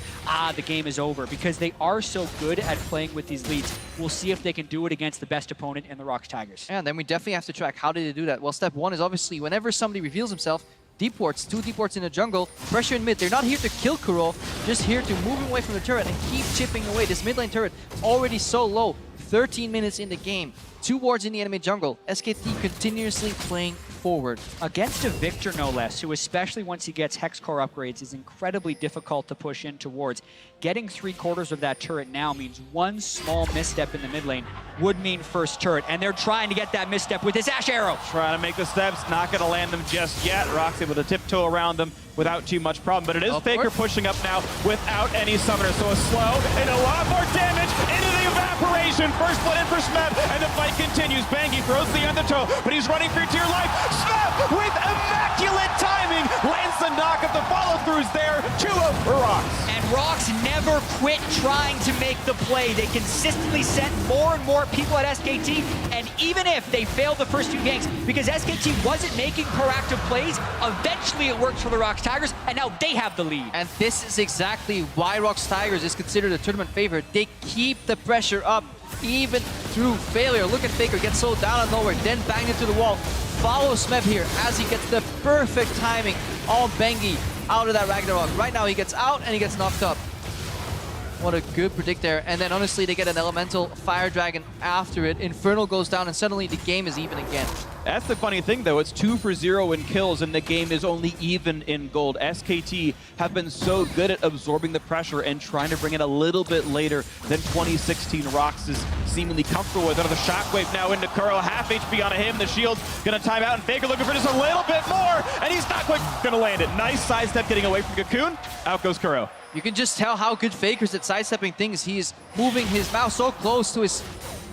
the game is over, because they are so good at playing with these leads. We'll see if they can do it against the best opponent in the ROX Tigers. And then we definitely have to track how did they do that. Well, step 1 is obviously whenever somebody reveals himself, deep wards, 2 deep wards in the jungle, pressure in mid. They're not here to kill Kuro, just here to move him away from the turret and keep chipping away. This mid lane turret already so low, 13 minutes in the game. 2 wards in the enemy jungle. SKT continuously playing forward. Against a Victor, no less, who especially once he gets Hex Core upgrades is incredibly difficult to push in towards. Getting 3/4 of that turret now means one small misstep in the mid lane would mean first turret, and they're trying to get that misstep with this Ashe Arrow. Trying to make the steps, not going to land them just yet. ROX able to tiptoe around them without too much problem, but it is Faker pushing up now without any summoner, so a slow and a lot more damage into the evaporation. First blood in for Smeb, and the fight continues. Bangy throws the undertow, but he's running for dear life. Smeb with immaculate timing lands the knock of the follow-throughs there. 2-0 for ROX. And ROX never quit trying to make the play. They consistently sent more and more people at SKT, and even if they failed the first 2 ganks, because SKT wasn't making proactive plays, eventually it worked for the ROX Tigers, and now they have the lead. And this is exactly why ROX Tigers is considered a tournament favorite. They keep the pressure up even through failure. Look at Faker, get so down on nowhere, then bang into the wall. Follow Smeb here as he gets the perfect timing on Bengi out of that Ragnarok. Right now he gets out and he gets knocked up. What a good predict there. And then honestly, they get an elemental fire dragon after it. Infernal goes down and suddenly the game is even again. That's the funny thing though, it's 2 for 0 in kills and the game is only even in gold. SKT have been so good at absorbing the pressure and trying to bring it a little bit later than 2016 ROX is seemingly comfortable with. Another shockwave now into Kuro, half HP on him, the shield's gonna time out and Faker looking for just a little bit more, and he's not quite gonna land it. Nice sidestep getting away from Cocoon, out goes Kuro. You can just tell how good Faker's at sidestepping things. He is moving his mouse so close to his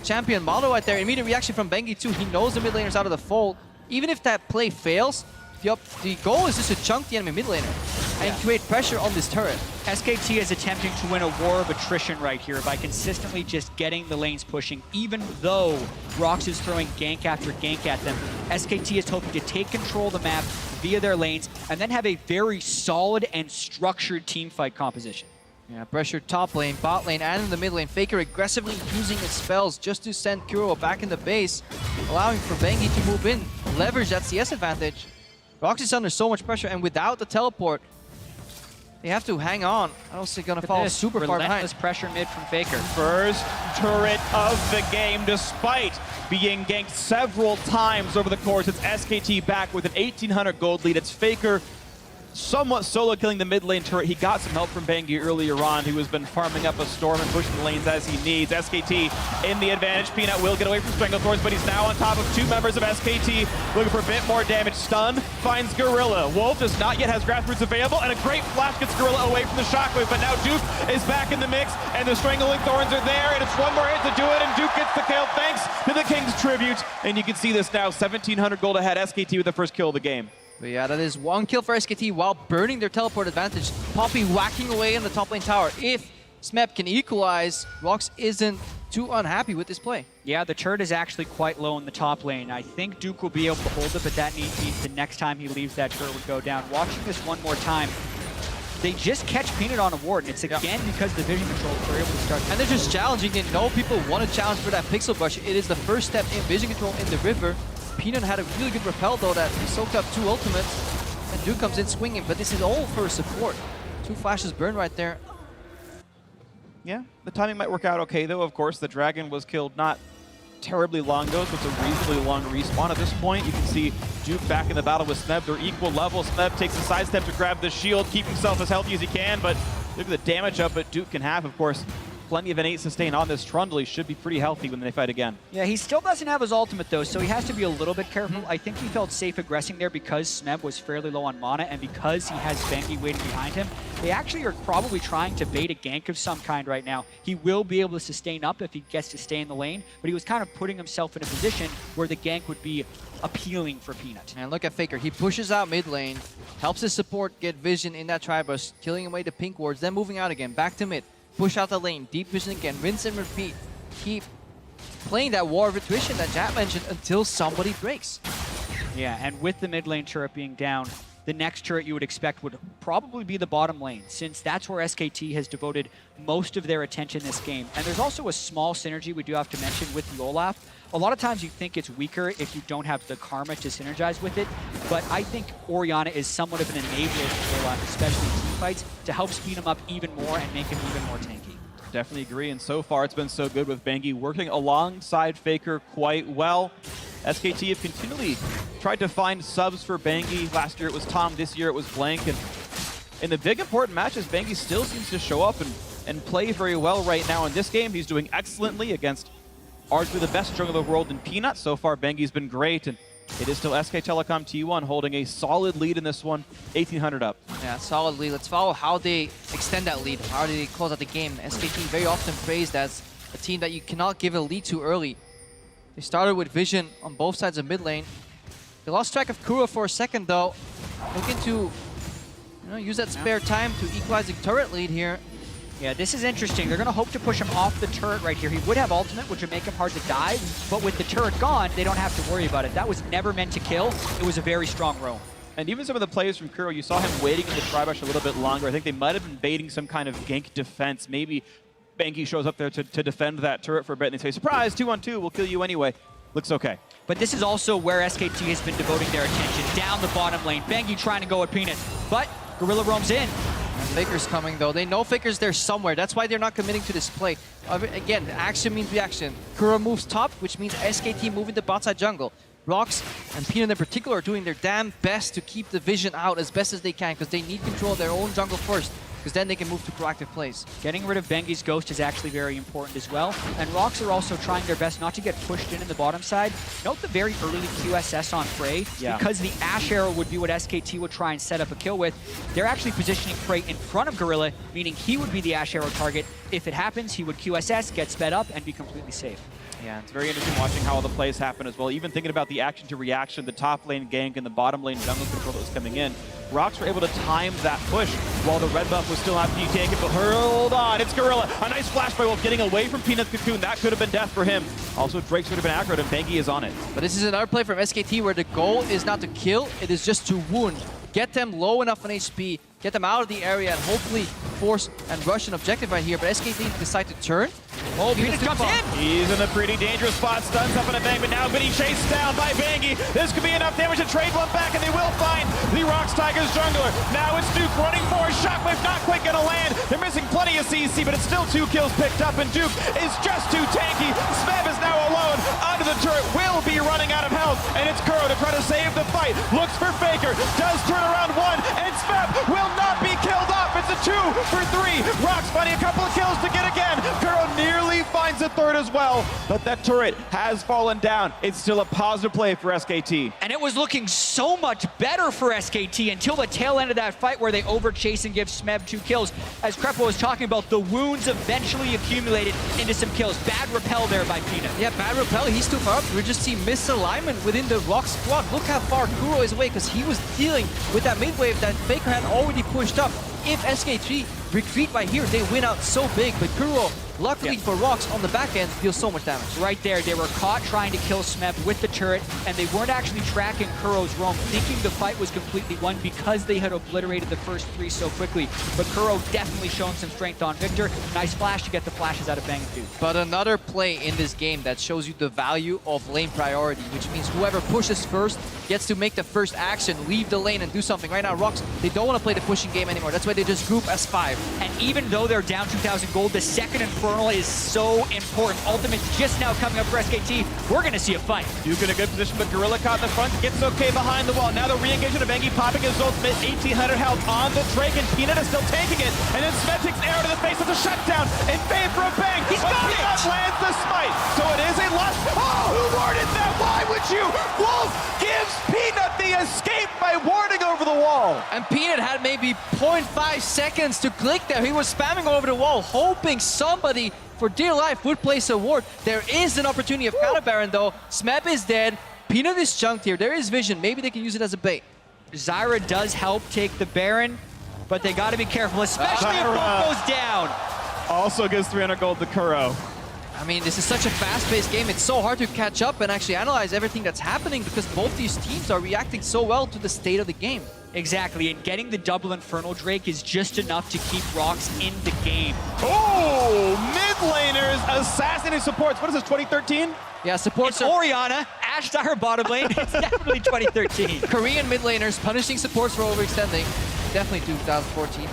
champion model right there. Immediate reaction from Bengi too. He knows the mid laner's out of the fold. Even if that play fails, the goal is just to chunk the enemy mid laner and create pressure on this turret. SKT is attempting to win a war of attrition right here by consistently just getting the lanes pushing, even though ROX is throwing gank after gank at them. SKT is hoping to take control of the map via their lanes and then have a very solid and structured team fight composition. Yeah, pressure top lane, bot lane, and in the mid lane. Faker aggressively using his spells just to send Kuro back in the base, allowing for Bengi to move in, leverage that CS advantage. ROX is under so much pressure, and without the teleport, they have to hang on. I don't see gonna fall super far behind. Relentless pressure mid from Faker. First turret of the game, despite being ganked several times over the course. It's SKT back with an 1,800 gold lead. It's Faker somewhat solo killing the mid lane turret. He got some help from Bengi earlier on, who has been farming up a storm and pushing the lanes as he needs. SKT in the advantage. Peanut will get away from Stranglethorns, but he's now on top of two members of SKT, looking for a bit more damage. Stun finds Gorilla. Wolf does not yet has Grassroots available, and a great flash gets Gorilla away from the Shockwave, but now Duke is back in the mix, and the Strangling Thorns are there, and it's one more hit to do it, and Duke gets the kill thanks to the King's Tribute. And you can see this now, 1,700 gold ahead, SKT with the first kill of the game. But yeah, that is one kill for SKT while burning their teleport advantage. Poppy whacking away in the top lane tower. If Smeb can equalize, ROX isn't too unhappy with this play. Yeah, the turret is actually quite low in the top lane. I think Duke will be able to hold it, but that means the next time he leaves, that turret would go down. Watching this one more time, they just catch Peanut on a ward, and it's again because the vision controls were able to start. And they're just challenging it. No people want to challenge for that pixel brush. It is the first step in vision control in the river. Peanut had a really good repel though that he soaked up 2 ultimates, and Duke comes in swinging, but this is all for support. 2 flashes burn right there. Yeah, the timing might work out okay though. Of course, the dragon was killed not terribly long ago, so it's a reasonably long respawn at this point. You can see Duke back in the battle with Smeb. They're equal level. Smeb takes a sidestep to grab the shield, keep himself as healthy as he can, but look at the damage up that Duke can have. Of course, plenty of an 8 sustain on this Trundle. He should be pretty healthy when they fight again. Yeah, he still doesn't have his ultimate though, so he has to be a little bit careful. I think he felt safe aggressing there because Smeb was fairly low on mana, and because he has Bengi waiting behind him. They actually are probably trying to bait a gank of some kind right now. He will be able to sustain up if he gets to stay in the lane, but he was kind of putting himself in a position where the gank would be appealing for Peanut. And look at Faker. He pushes out mid lane, helps his support get vision in that Tribush, killing away the pink wards, then moving out again, back to mid. Push out the lane, deep vision again, rinse and repeat. Keep playing that war of intuition that Jat mentioned until somebody breaks. Yeah, and with the mid lane turret being down, the next turret you would expect would probably be the bottom lane, since that's where SKT has devoted most of their attention this game. And there's also a small synergy we do have to mention with the Olaf. A lot of times you think it's weaker if you don't have the karma to synergize with it, but I think Orianna is somewhat of an enabler for Olaf, especially in team fights, to help speed him up even more and make him even more tanky. Definitely agree, and so far it's been so good with Bengi working alongside Faker quite well. SKT have continually tried to find subs for Bengi. Last year it was Tom, this year it was Blank, and in the big important matches, Bengi still seems to show up and play very well right now. In this game, he's doing excellently against arguably the best jungler in the world in Peanut. So far, Bengi's been great, and it is still SK Telecom T1 holding a solid lead in this one, 1,800 up. Yeah, solid lead. Let's follow how they extend that lead. How do they close out the game? SKT very often praised as a team that you cannot give a lead too early. They started with vision on both sides of mid lane. They lost track of Kura for a second though. Looking to use that spare time to equalize the turret lead here. Yeah, this is interesting. They're going to hope to push him off the turret right here. He would have ultimate, which would make him hard to die, but with the turret gone, they don't have to worry about it. That was never meant to kill. It was a very strong roam. And even some of the players from Kuro, you saw him waiting in the Tribush a little bit longer. I think they might have been baiting some kind of gank defense. Maybe Bengi shows up there to defend that turret for a bit, and they say, surprise, 2-on-2, we'll kill you anyway. Looks okay. But this is also where SKT has been devoting their attention, down the bottom lane. Bengi trying to go at Peanut, but Gorilla roams in. And Faker's coming though. They know Faker's there somewhere. That's why they're not committing to this play. Again, action means reaction. Kura moves top, which means SKT moving the bot side jungle. ROX and Peanut in particular are doing their damn best to keep the vision out as best as they can, because they need control of their own jungle first, because then they can move to proactive plays. Getting rid of Bengi's Ghost is actually very important as well. And ROX are also trying their best not to get pushed in the bottom side. Note the very early QSS on Frey. Yeah. Because the Ash Arrow would be what SKT would try and set up a kill with. They're actually positioning Frey in front of Gorilla, meaning he would be the Ash Arrow target. If it happens, he would QSS, get sped up, and be completely safe. Yeah, it's very interesting watching how all the plays happen as well. Even thinking about the action to reaction, the top lane gank and the bottom lane jungle control that was coming in. ROX were able to time that push while the red buff was still after you take it, but hold on, it's Gorilla. A nice flash by Wolf getting away from Peanut's cocoon. That could have been death for him. Also, Drake's would have been aggroed and Bengi is on it. But this is another play from SKT where the goal is not to kill, it is just to wound. Get them low enough on HP, get them out of the area, and hopefully force and rush an objective right here. But SKT decide to turn. Oh, Peanut comes in! He's in a pretty dangerous spot, stuns up in a bang, but now getting chased down by Bengi. This could be enough damage to trade one back, and they will find the ROX Tigers jungler. Now it's Duke running for a Shockwave, not quite gonna land. They're missing plenty of CC, but it's still 2 kills picked up, and Duke is just too tanky. Smeb is now alone. Under the turret, will be running out of health, and it's Kuro to try to save the fight. Looks for Faker, does turn around one, and Smeb for 3. ROX finding a couple of kills to get again. Kuro nearly finds a third as well, but that turret has fallen down. It's still a positive play for SKT. And it was looking so much better for SKT until the tail end of that fight where they overchase and give Smeb 2 kills. As Krepo was talking about, the wounds eventually accumulated into some kills. Bad repel there by Peanut. Yeah, bad repel. He's too far up. We just see misalignment within the ROX squad. Look how far Kuro is away because he was dealing with that mid wave that Faker had already pushed up. If SKT retreat right here, they win out so big, but Kuro, luckily for ROX, on the back end, deals so much damage. Right there, they were caught trying to kill Smeb with the turret, and they weren't actually tracking Kuro's roam, thinking the fight was completely won because they had obliterated the first 3 so quickly. But Kuro definitely showing some strength on Victor. Nice flash to get the flashes out of Bang and Duke. But another play in this game that shows you the value of lane priority, which means whoever pushes first gets to make the first action, leave the lane and do something. Right now, ROX, they don't want to play the pushing game anymore. That's why they just group as 5. And even though they're down 2,000 gold, the second Infernal is so important. Ultimate's just now coming up for SKT. We're going to see a fight. Duke in a good position, but Gorilla caught in the front, gets okay behind the wall. Now the re-engagement of Engi popping his ultimate, 1,800 health on the Drake, and Peanut is still taking it. And then Smeb takes an arrow to the face of the shutdown in favor of Bang. He's got it! Peanut lands the smite, so it is a loss. Oh, who warded that? Why would you? Wolf gives Peanut the escape by warding over the wall. And Peanut had maybe 0.5 seconds to click there. He was spamming over the wall, hoping somebody for dear life would place a ward. There is an opportunity of counter Baron though. Smeb is dead. Peanut is chunked here. There is vision. Maybe they can use it as a bait. Zyra does help take the Baron, but they got to be careful, especially if both goes down. Also gives 300 gold to Kuro. I mean, this is such a fast-paced game. It's so hard to catch up and actually analyze everything that's happening because both these teams are reacting so well to the state of the game. Exactly, and getting the double Infernal Drake is just enough to keep ROX in the game. Oh, mid laners assassinating supports. What is this, 2013? Yeah, supports are Orianna, Ashe Zyra bottom lane. It's definitely 2013. Korean mid laners punishing supports for overextending. Definitely 2014.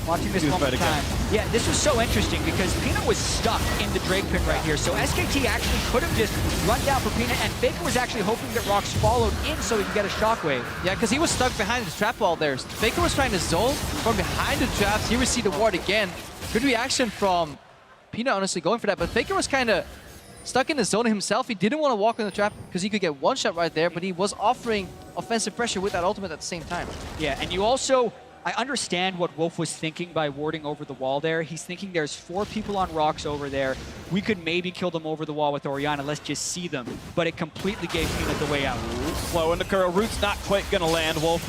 Watching this one more time. Yeah, this was so interesting because Peanut was stuck in the Drake pin right here. So SKT actually could have just run down for Peanut, and Faker was actually hoping that ROX followed in so he could get a shockwave. Yeah, because he was stuck behind the trap wall there. Faker was trying to zone from behind the traps. Here we see the ward again. Good reaction from Peanut, honestly, going for that. But Faker was kind of stuck in the zone himself. He didn't want to walk in the trap because he could get one shot right there, but he was offering offensive pressure with that ultimate at the same time. Yeah, and you also... I understand what Wolf was thinking by warding over the wall there. He's thinking there's 4 people on ROX over there. We could maybe kill them over the wall with Orianna. Let's just see them. But it completely gave Peanut the way out. Slow into Kuro. Root's not quite going to land. Wolf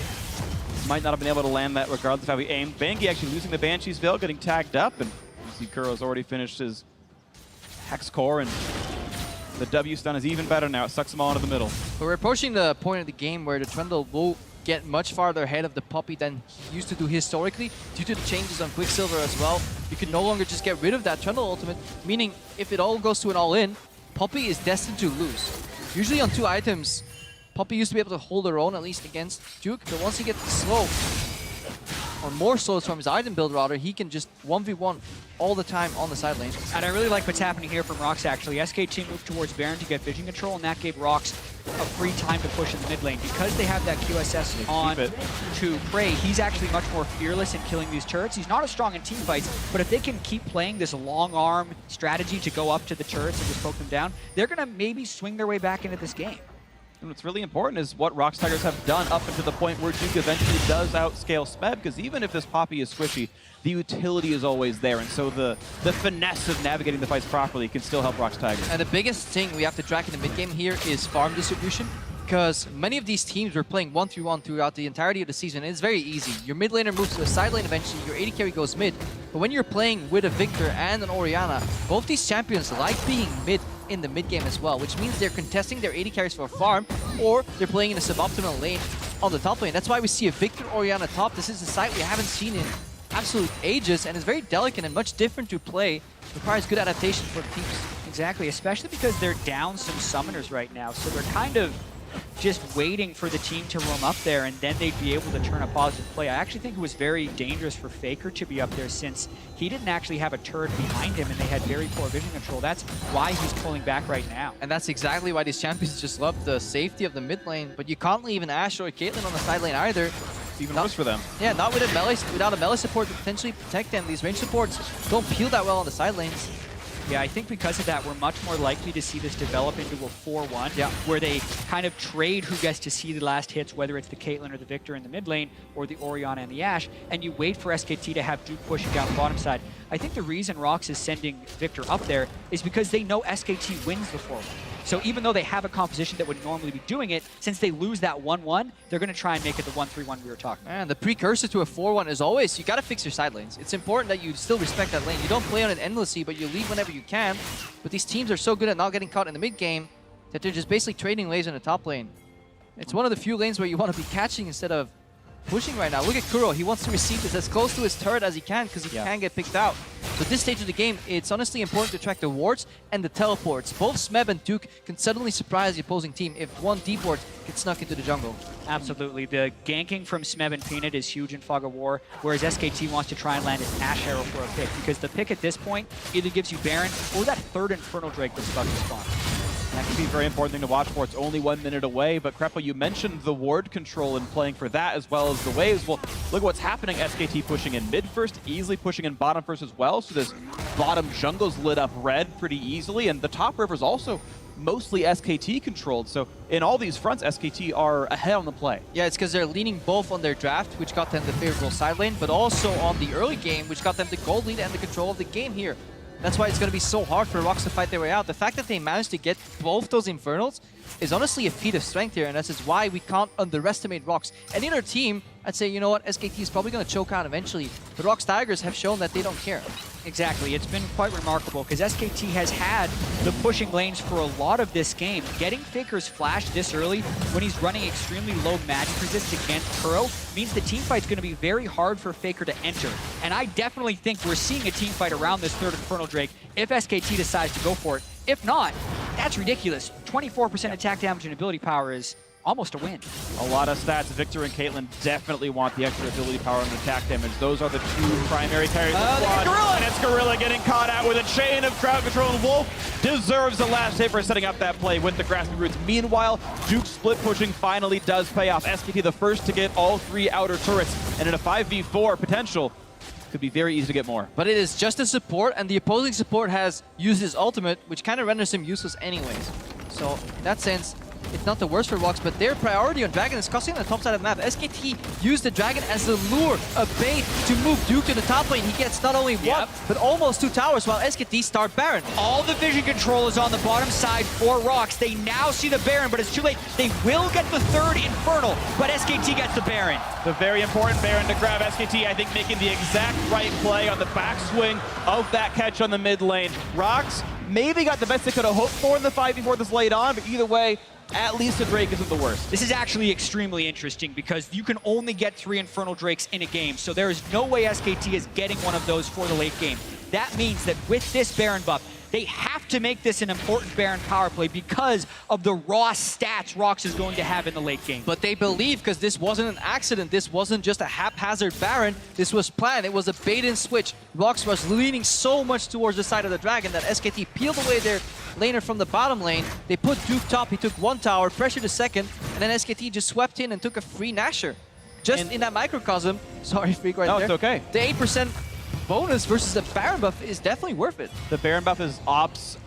might not have been able to land that regardless of how he aimed. Bangi actually losing the Banshee's Veil, getting tagged up. And you see Kuro's already finished his Hex Core. And the W stun is even better now. It sucks them all into the middle. But we're approaching the point of the game where the Trundle will get much farther ahead of the Poppy than he used to do historically due to the changes on Quicksilver as well. You can no longer just get rid of that Trundle ultimate, meaning if it all goes to an all-in, Poppy is destined to lose. Usually on 2 items, Poppy used to be able to hold her own, at least against Duke, but once he gets the slow, or more slows from his item build rather, he can just 1v1 all the time on the side lane. And I really like what's happening here from ROX actually. SKT moved towards Baron to get vision control, and that gave ROX a free time to push in the mid lane. Because they have that QSS on to Prey, he's actually much more fearless in killing these turrets. He's not as strong in team fights, but if they can keep playing this long arm strategy to go up to the turrets and just poke them down, they're going to maybe swing their way back into this game. And what's really important is what ROX Tigers have done up until the point where Duke eventually does outscale Smeb, because even if this Poppy is squishy, the utility is always there, and so the finesse of navigating the fights properly can still help ROX Tigers. And the biggest thing we have to track in the mid game here is farm distribution, because many of these teams were playing 1-3-1 throughout the entirety of the season, and it's very easy. Your mid laner moves to a side lane eventually, your AD carry goes mid, but when you're playing with a Victor and an Orianna, both these champions like being mid in the mid game as well, which means they're contesting their AD carries for farm, or they're playing in a suboptimal lane on the top lane. That's why we see a Victor Orianna top. This is a site we haven't seen in absolute ages, and it's very delicate and much different to play. Requires good adaptation for the teams. Exactly, especially because they're down some summoners right now, so they're kind of just waiting for the team to roam up there, and then they'd be able to turn a positive play. I actually think it was very dangerous for Faker to be up there since he didn't actually have a turret behind him and they had very poor vision control. That's why he's pulling back right now. And that's exactly why these champions just love the safety of the mid lane, but you can't leave an Ashe or a Caitlyn on the side lane either. It's even worse for them. Yeah, not with a melee, without a melee support to potentially protect them. These range supports don't peel that well on the side lanes. Yeah, I think because of that, we're much more likely to see this develop into a 4-1, where they kind of trade who gets to see the last hits, whether it's the Caitlyn or the Victor in the mid lane, or the Orianna and the Ashe, and you wait for SKT to have Duke pushing down the bottom side. I think the reason ROX is sending Victor up there is because they know SKT wins the 4-1. So even though they have a composition that would normally be doing it, since they lose that 1-1, they're going to try and make it the 1-3-1 we were talking about. And the precursor to a 4-1 is always, you got to fix your side lanes. It's important that you still respect that lane. You don't play on it endlessly, but you leave whenever you can. But these teams are so good at not getting caught in the mid game that they're just basically trading lanes in the top lane. It's one of the few lanes where you want to be catching instead of pushing right now. Look at Kuro. He wants to receive this as close to his turret as he can because he can get picked out. So at this stage of the game, it's honestly important to track the wards and the teleports. Both Smeb and Duke can suddenly surprise the opposing team if one deep ward gets snuck into the jungle. Absolutely. The ganking from Smeb and Peanut is huge in Fog of War, whereas SKT wants to try and land an Ashe Arrow for a pick, because the pick at this point either gives you Baron or that third Infernal Drake that's about to spawn. That could be a very important thing to watch for. It's only 1 minute away, but Krepa, you mentioned the ward control and playing for that as well as the waves. Well, look at what's happening. SKT pushing in mid first, easily pushing in bottom first as well. So this bottom jungle's lit up red pretty easily, and the top river's also mostly SKT controlled. So in all these fronts, SKT are ahead on the play. Yeah, it's because they're leaning both on their draft, which got them the favorable side lane, but also on the early game, which got them the gold lead and the control of the game here. That's why it's going to be so hard for ROX to fight their way out. The fact that they managed to get both those Infernals is honestly a feat of strength here, and this is why we can't underestimate ROX. Any other team, I'd say, you know what, SKT is probably going to choke out eventually, but ROX Tigers have shown that they don't care. Exactly. It's been quite remarkable because SKT has had the pushing lanes for a lot of this game. Getting Faker's flash this early when he's running extremely low magic resist against Kuro means the teamfight's going to be very hard for Faker to enter. And I definitely think we're seeing a teamfight around this third Infernal Drake if SKT decides to go for it. If not, that's ridiculous. 24% attack damage and ability power is almost a win. A lot of stats. Victor and Caitlyn definitely want the extra ability power and attack damage. Those are the two primary carries of the squad. And it's Gorilla getting caught out with a chain of crowd control, and Wolf deserves the last hit for setting up that play with the grasping roots. Meanwhile, Duke's split pushing finally does pay off. SKT the first to get all 3 outer turrets, and in a 5v4 potential, could be very easy to get more. But it is just a support, and the opposing support has used his ultimate, which kind of renders him useless anyways. So in that sense, it's not the worst for ROX, but their priority on Dragon is costing on the top side of the map. SKT used the Dragon as a lure, a bait to move Duke to the top lane. He gets not only one, but almost 2 towers while SKT start Baron. All the vision control is on the bottom side for ROX. They now see the Baron, but it's too late. They will get the third Infernal, but SKT gets the Baron. The very important Baron to grab. SKT, I think, making the exact right play on the backswing of that catch on the mid lane. ROX maybe got the best they could have hoped for in the 5v4 that's laid on, but either way, at least a Drake isn't the worst. This is actually extremely interesting because you can only get 3 Infernal Drakes in a game, so there is no way SKT is getting one of those for the late game. That means that with this Baron buff, they have to make this an important Baron power play because of the raw stats ROX is going to have in the late game. But they believe, because this wasn't an accident, this wasn't just a haphazard Baron, this was planned, it was a bait and switch. ROX was leaning so much towards the side of the Dragon that SKT peeled away their laner from the bottom lane. They put Duke top, he took 1 tower, pressured the second, and then SKT just swept in and took a free Nasher. Just in that microcosm, sorry Freak right there. No, it's okay. The 8% bonus versus the Baron buff is definitely worth it. The Baron buff is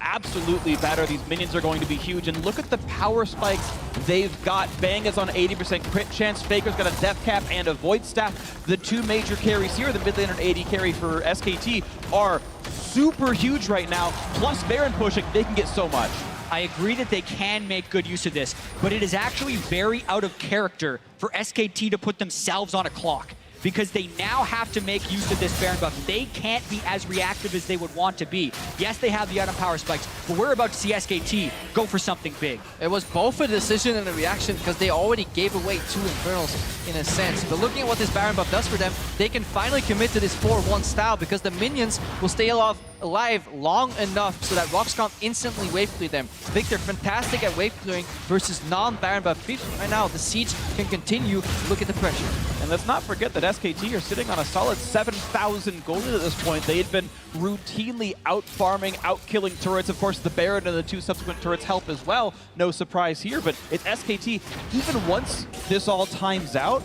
absolutely better. These minions are going to be huge. And look at the power spikes they've got. Bang is on 80% crit chance. Faker's got a death cap and a void staff. The 2 major carries here, the mid laner and AD carry for SKT, are super huge right now. Plus Baron pushing, they can get so much. I agree that they can make good use of this, but it is actually very out of character for SKT to put themselves on a clock, because they now have to make use of this Baron buff. They can't be as reactive as they would want to be. Yes, they have the item power spikes, but we're about to see SKT go for something big. It was both a decision and a reaction because they already gave away 2 Infernals in a sense. But looking at what this Baron buff does for them, they can finally commit to this 4-1 style because the minions will stay alive long enough so that ROX can't instantly wave clear them. Victor, fantastic at wave clearing versus non-Baron buff creeps. Right now, the siege can continue. Look at the pressure. And let's not forget that SKT are sitting on a solid 7,000 gold at this point. They had been routinely out-farming, out-killing turrets. Of course, the Baron and the 2 subsequent turrets help as well. No surprise here, but it's SKT. Even once this all times out,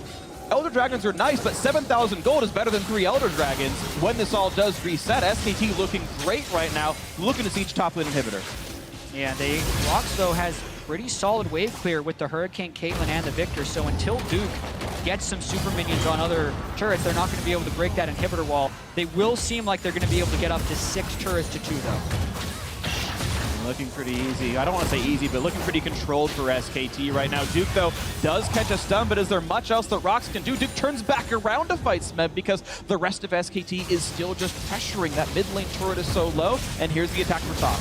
Elder Dragons are nice, but 7,000 gold is better than 3 Elder Dragons when this all does reset. SKT looking great right now, looking to siege top lane inhibitor. Yeah, ROX though has pretty solid wave clear with the Hurricane, Caitlyn, and the Victor, so until Duke gets some super minions on other turrets, they're not going to be able to break that inhibitor wall. They will seem like they're going to be able to get up to 6 turrets to 2 though. Looking pretty easy. I don't want to say easy, but looking pretty controlled for SKT right now. Duke, though, does catch a stun, but is there much else that ROX can do? Duke turns back around to fight Smeb because the rest of SKT is still just pressuring. That mid lane turret is so low, and here's the attack for top.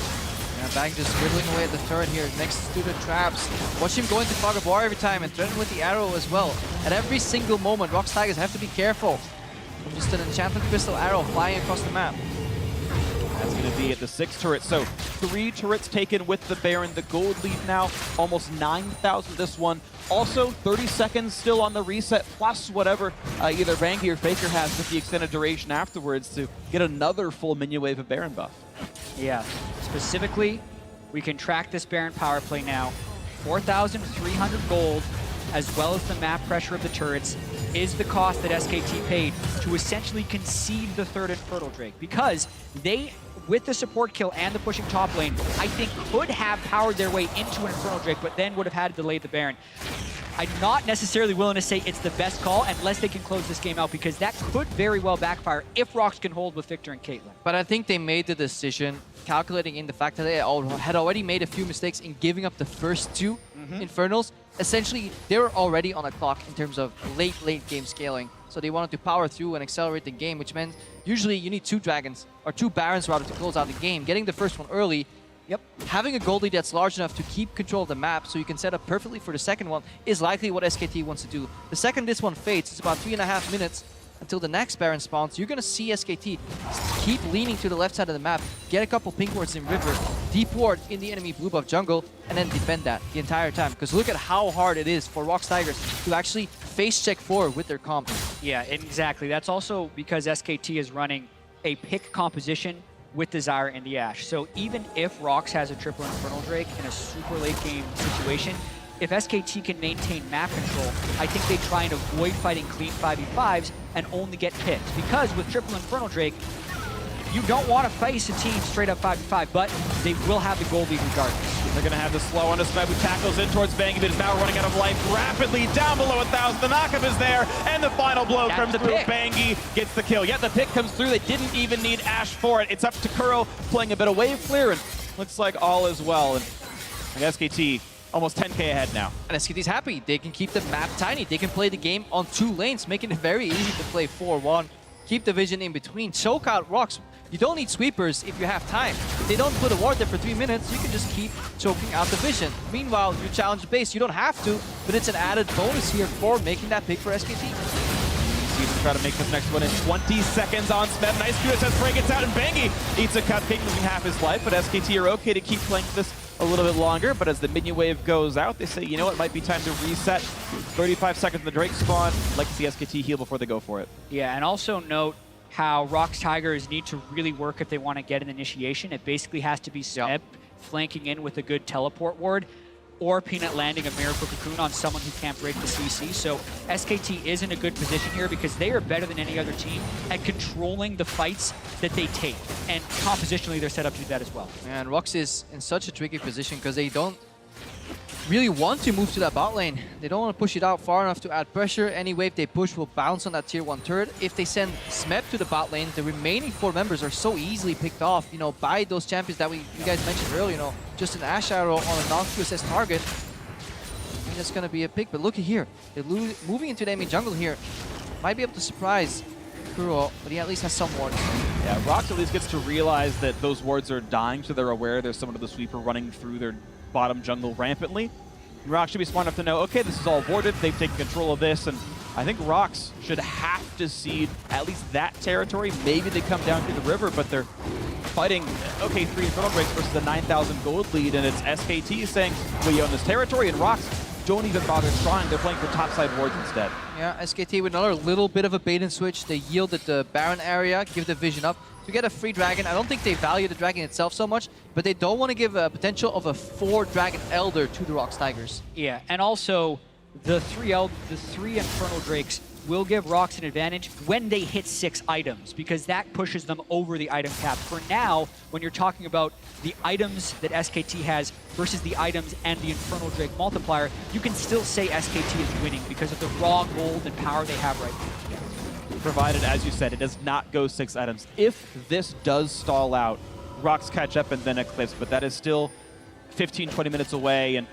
Yeah, Bang just scribbling away at the turret here next to the traps. Watch him go into fog of war every time and threaten with the arrow as well. At every single moment, ROX Tigers have to be careful. Just an enchanted crystal arrow flying across the map. That's going to be at the 6th turret. So 3 turrets taken with the Baron. The gold lead now, almost 9,000 this one. Also, 30 seconds still on the reset, plus whatever either Bangi or Faker has with the extended duration afterwards to get another full minion wave of Baron buff. Yeah, specifically, we can track this Baron power play now. 4,300 gold, as well as the map pressure of the turrets, is the cost that SKT paid to essentially concede the 3rd Infernal Drake. Because they, with the support kill and the pushing top lane, I think could have powered their way into an Infernal Drake, but then would have had to delay the Baron. I'm not necessarily willing to say it's the best call unless they can close this game out, because that could very well backfire if ROX can hold with Victor and Caitlyn. But I think they made the decision, calculating in the fact that they had already made a few mistakes in giving up the first 2 Infernals. Essentially, they were already on a clock in terms of late game scaling. So they wanted to power through and accelerate the game, which meant usually you need 2 dragons, or 2 barons rather, to close out the game. Getting the first one early, having a gold lead that's large enough to keep control of the map so you can set up perfectly for the second one is likely what SKT wants to do. The second this one fades, it's about 3.5 minutes until the next Baron spawns. You're going to see SKT keep leaning to the left side of the map, get a couple pink wards in river, deep ward in the enemy blue buff jungle, and then defend that the entire time. Because look at how hard it is for ROX Tigers to actually face check forward with their comp. Yeah, exactly. That's also because SKT is running a pick composition with the Zyra and the Ashe. So even if ROX has a triple Infernal Drake in a super late game situation, if SKT can maintain map control, I think they try and avoid fighting clean 5v5s and only get picked. Because with triple Infernal Drake, you don't want to face a team straight up 5v5, but they will have the gold lead regardless. They're going to have the slow on the Smeb, who tackles in towards Bangi, but is now running out of life rapidly down below 1,000. The knockup is there, and the final blow comes through. Bangi gets the kill. Yet the pick comes through. They didn't even need Ashe for it. It's up to Kuro playing a bit of wave clear, and looks like all is well. And SKT almost 10k ahead now. And SKT's happy. They can keep the map tiny. They can play the game on 2 lanes, making it very easy to play 4-1. Keep the vision in between. Choke out ROX. You don't need sweepers if you have time. If they don't put a ward there for 3 minutes, you can just keep choking out the vision. Meanwhile, you challenge base. You don't have to, but it's an added bonus here for making that pick for SKT. See them try to make this next one in 20 seconds on Smeb. Nice QSS spray gets out, and Bangi eats a cupcake, losing half his life, but SKT are okay to keep playing this a little bit longer. But as the minion wave goes out, they say, you know what, it might be time to reset. 35 seconds in the Drake spawn. Like to see SKT heal before they go for it. Yeah, and also note how ROX Tigers need to really work if they want to get an initiation. It basically has to be Smeb flanking in with a good teleport ward, or Peanut landing a Miracle Cocoon on someone who can't break the CC. So SKT is in a good position here because they are better than any other team at controlling the fights that they take. And compositionally, they're set up to do that as well. And ROX is in such a tricky position because they don't really want to move to that bot lane. They don't want to push it out far enough to add pressure. Any wave they push will bounce on that tier 1 turret. If they send Smeb to the bot lane, the remaining 4 members are so easily picked off, you know, by those champions that you guys mentioned earlier, you know, just an Ashe arrow on a non-QSS target. I think that's going to be a pick, but look at here. They're moving into the enemy jungle here. Might be able to surprise Kuro, but he at least has some wards. Yeah, ROX at least gets to realize that those wards are dying, so they're aware there's someone of the sweeper running through their bottom jungle rampantly. ROX should be smart enough to know, okay, this is all warded, they've taken control of this, and I think ROX should have to cede at least that territory. Maybe they come down through the river, but they're fighting, okay, 3 Infernal Breaks versus a 9,000 gold lead, and it's SKT saying, we own this territory, and ROX don't even bother trying. They're playing for topside wards instead. Yeah, SKT with another little bit of a bait and switch. They yielded the Baron area, give the vision up to get a free dragon. I don't think they value the dragon itself so much, but they don't want to give a potential of a 4 Dragon Elder to the ROX Tigers. Yeah, and also the three Infernal Drakes will give ROX an advantage when they hit 6 items, because that pushes them over the item cap. For now, when you're talking about the items that SKT has versus the items and the Infernal Drake multiplier, you can still say SKT is winning because of the raw gold and power they have right now. Provided, as you said, it does not go 6 items. If this does stall out, ROX catch up and then Eclipse, but that is still 15, 20 minutes away, and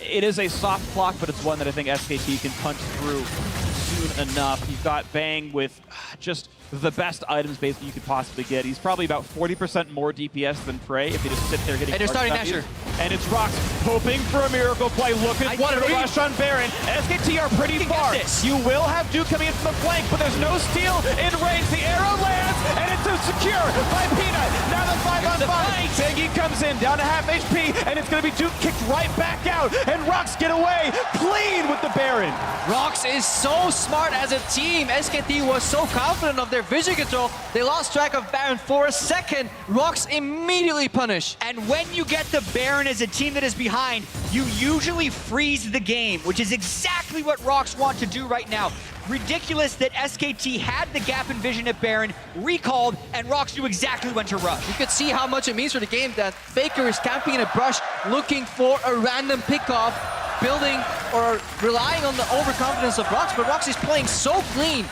it is a soft clock, but it's one that I think SKT can punch through soon enough. You've got Bang with just the best items basically you could possibly get. He's probably about 40% more DPS than Prey if he just sit there getting. And they're starting Asher. And it's ROX hoping for a miracle play. Look at what a rush on Baron. SKT are pretty far. You will have Duke coming in from the flank, but there's no steal in range. The arrow lands, and it's secure by Peanut. Now the 5-on-5. Bangy comes in, down to half HP, and it's going to be Duke kicked right back out. And ROX get away clean with the Baron. ROX is so smart as a team. SKT was so confident of their vision control, they lost track of Baron for a second. ROX immediately punish. And when you get the Baron as a team that is behind, you usually freeze the game, which is exactly what ROX want to do right now. Ridiculous that SKT had the gap in vision at Baron, recalled, and ROX knew exactly when to rush. You could see how much it means for the game that Faker is camping in a brush, looking for a random pickoff, building or relying on the overconfidence of ROX, but ROX is playing so clean.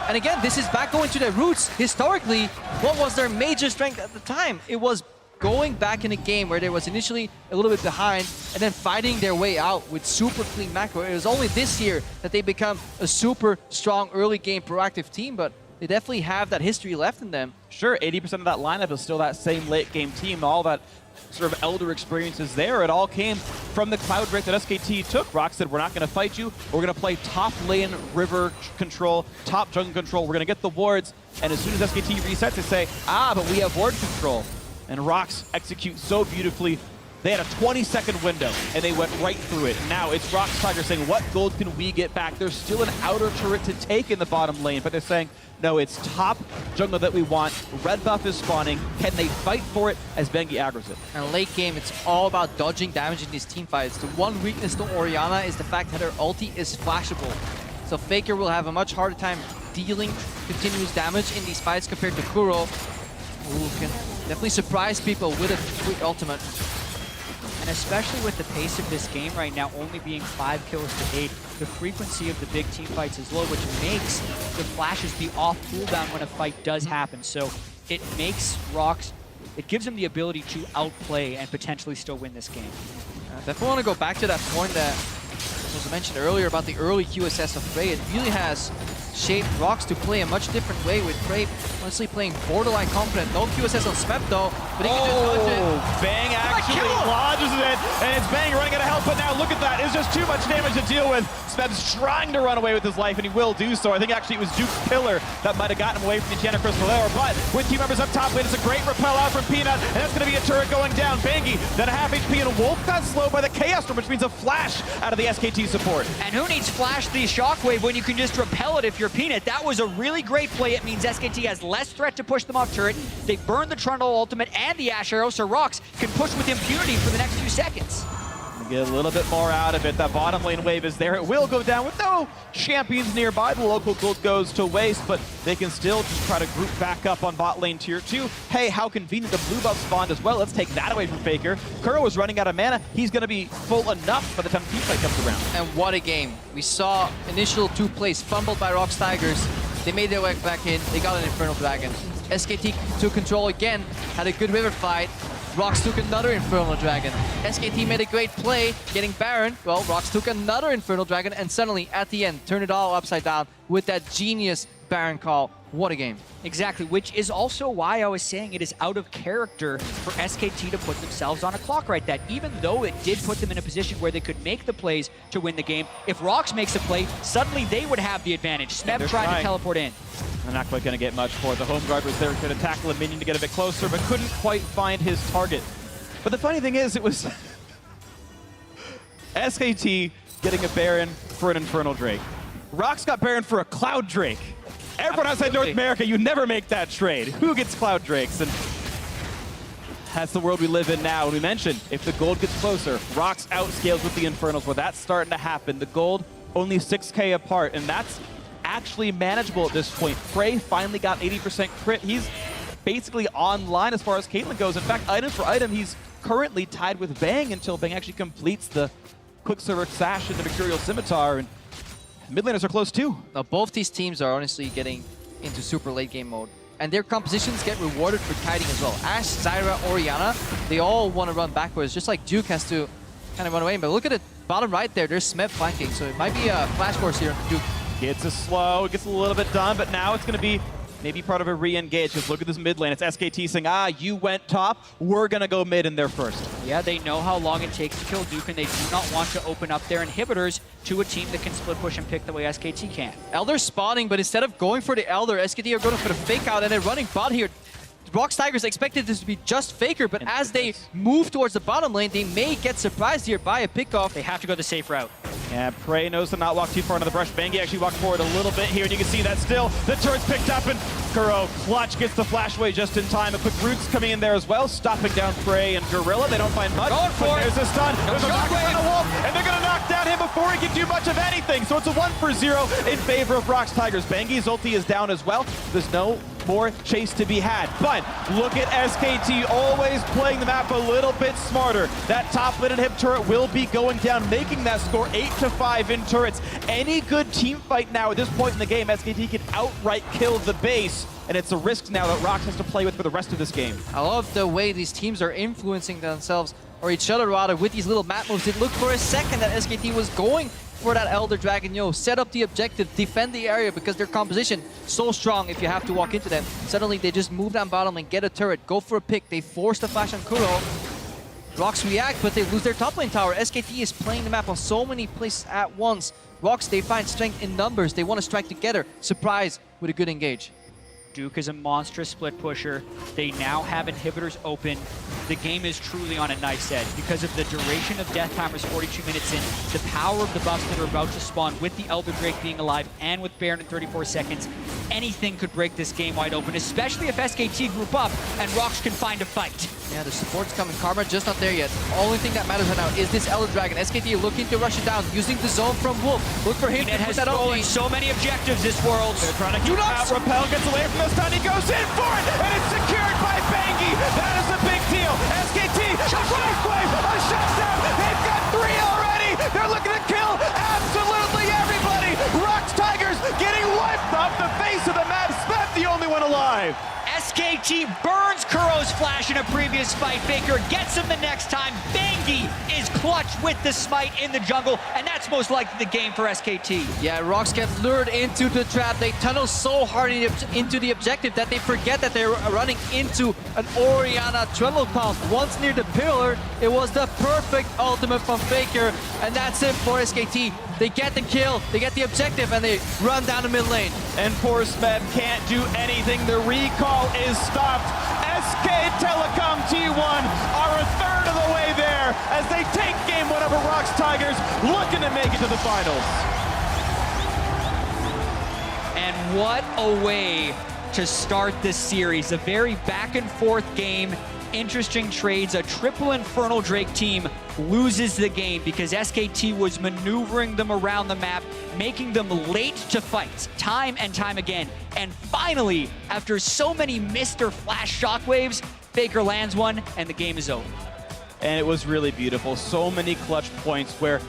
And again, this is back going to their roots. Historically, what was their major strength at the time? It was going back in a game where they was initially a little bit behind and then fighting their way out with super clean macro. It was only this year that they become a super strong early game proactive team, but they definitely have that history left in them. Sure, 80% of that lineup is still that same late game team. All that sort of elder experience is there. It all came from the Cloud Drake that SKT took. ROX said, we're not going to fight you. We're going to play top lane river control, top jungle control. We're going to get the wards. And as soon as SKT resets, they say, but we have ward control. And ROX execute so beautifully. They had a 20-second window, and they went right through it. Now it's ROX Tigers saying, what gold can we get back? There's still an outer turret to take in the bottom lane, but they're saying, no, it's top jungle that we want. Red buff is spawning. Can they fight for it as Bengi aggroes it? And late game, it's all about dodging damage in these team fights. The one weakness to Orianna is the fact that her ulti is flashable. So Faker will have a much harder time dealing continuous damage in these fights compared to Kuro, who can definitely surprise people with a quick ultimate. And especially with the pace of this game right now only being 5 kills to 8, the frequency of the big team fights is low, which makes the flashes be off cooldown when a fight does happen. So it makes ROX, it gives them the ability to outplay and potentially still win this game. Definitely want to go back to that point that was mentioned earlier about the early QSS of Prey. It really has shaped ROX to play a much different way, with Prey honestly playing borderline confident. No QSS on Smep though, but he can just dodge it. Bang actually lodges it, and it's Bang running out of health, but now look at that. It's just too much damage to deal with. Smep's trying to run away with his life, and he will do so. I think actually it was Duke's pillar that might have gotten him away from the Enchanted Crystal there, but with team members up top lane, it's a great repel out from Peanut, and that's going to be a turret going down. Bangy, then a half HP, and Wolf got slowed by the Chaos Storm, which means a flash out of the SKT support. And who needs flash the shockwave when you can just repel it if you're Peanut? That was a really great play. It means SKT has less threat to push them off turret. They burned the Trundle ultimate and the Ash Arrow, so ROX can push with impunity for the next few seconds. Get a little bit more out of it. That bottom lane wave is there. It will go down with no champions nearby. The local gold goes to waste, but they can still just try to group back up on bot lane tier 2. Hey, how convenient. The blue buff spawned as well. Let's take that away from Faker. Kuro is running out of mana. He's going to be full enough by the time the team fight comes around. And what a game. We saw initial 2 plays fumbled by ROX Tigers. They made their way back in. They got an Infernal Dragon. SKT took control again, had a good river fight. ROX took another Infernal Dragon. SKT made a great play, getting Baron. Well, ROX took another Infernal Dragon, and suddenly, at the end, turned it all upside down with that genius Baron call. What a game. Exactly, which is also why I was saying it is out of character for SKT to put themselves on a clock right that. Even though it did put them in a position where they could make the plays to win the game, if ROX makes a play, suddenly they would have the advantage. Smeb tried to teleport in. They're not quite going to get much for it. The home guard was there to tackle a minion to get a bit closer, but couldn't quite find his target. But the funny thing is, it was SKT getting a Baron for an Infernal Drake. ROX got Baron for a Cloud Drake. Everyone outside North America, you never make that trade. Who gets Cloud Drakes? And that's the world we live in now. And we mentioned, if the gold gets closer, ROX outscales with the Infernals. Well, that's starting to happen. The gold only 6K apart, and that's actually manageable at this point. Prey finally got 80% crit. He's basically online as far as Caitlyn goes. In fact, item for item, he's currently tied with Bang until Bang actually completes the Quicksilver Sash into Mercurial Scimitar, and mid laners are close too. Now, both these teams are honestly getting into super late game mode, and their compositions get rewarded for kiting as well. Ashe, Zyra, Orianna, they all want to run backwards, just like Duke has to kind of run away. But look at it, bottom right there, there's Smith flanking, so it might be a flash force here for Duke. Gets a slow, gets a little bit done, but now it's going to be maybe part of a re-engage, because look at this mid lane. It's SKT saying, you went top, we're going to go mid in there first. Yeah, they know how long it takes to kill Duke, and they do not want to open up their inhibitors to a team that can split push and pick the way SKT can. Elder spawning, but instead of going for the Elder, SKT are going for the fake out, and they're running bot here. ROX Tigers expected this to be just Faker, but as they move towards the bottom lane, they may get surprised here by a pickoff. They have to go the safe route. Yeah, Prey knows to not walk too far into the brush. Bangi actually walked forward a little bit here, and you can see that still. The turret's picked up, and Kuro clutch gets the flash away just in time. A quick Roots coming in there as well, stopping down Prey and Gorilla. They don't find much. Going for it. There's a stun. There's a rocket on the Wolf, and they're going to knock down him before he can do much of anything. So it's a 1-for-0 in favor of ROX Tigers. Bangi's ulti is down as well. There's no more chase to be had. But look at SKT always playing the map a little bit smarter. That top lane inhib turret will be going down, making that score 8-5 in turrets. Any good team fight now at this point in the game, SKT can outright kill the base. And it's a risk now that ROX has to play with for the rest of this game. I love the way these teams are influencing themselves, or each other rather, with these little map moves. It looked for a second that SKT was going for that Elder Dragon. Set up the objective, defend the area, because their composition so strong if you have to walk into them. Suddenly they just move down bottom and get a turret, go for a pick. They force the flash on Kuro. ROX react, but they lose their top lane tower. SKT is playing the map on so many places at once. ROX, they find strength in numbers. They want to strike together. Surprise with a good engage. Duke is a monstrous split pusher. They now have inhibitors open. The game is truly on a knife's edge because of the duration of death timers 42 minutes in, the power of the buffs that are about to spawn with the Elder Drake being alive and with Baron in 34 seconds. Anything could break this game wide open, especially if SKT group up and ROX can find a fight. Yeah, the support's coming. Karma just not there yet. Only thing that matters right now is this Elder Dragon. SKT looking to rush it down, using the zone from Wolf. Look for him to put that stolen so many objectives this world. They're trying to keep out. Repel gets away from this time. He goes in for it, and it's secured by Bangi. That is a big deal. SKT, a shockwave, a shutdown. They've got 3 already. They're looking to kill absolutely everybody. ROX Tigers getting wiped off the face of the map. Smith, the only one alive. SKT burns Kuro's flash in a previous fight. Faker gets him the next time. Bangi is clutch with the smite in the jungle, and that's most likely the game for SKT. Yeah, ROX get lured into the trap. They tunnel so hard into the objective that they forget that they're running into an Orianna Trello comp. Once near the pillar, it was the perfect ultimate from Faker, and that's it for SKT. They get the kill, they get the objective, and they run down the mid lane. And poor Smeb can't do anything. The recall is stopped. SK Telecom T1 are a third of the way there as they take game 1 over ROX Tigers, looking to make it to the finals. And what a way to start this series. A very back and forth game. Interesting trades. A triple Infernal Drake team loses the game because SKT was maneuvering them around the map, making them late to fights time and time again. And finally, after so many Mr. Flash shockwaves, Faker lands one and the game is over. And it was really beautiful. So many clutch points where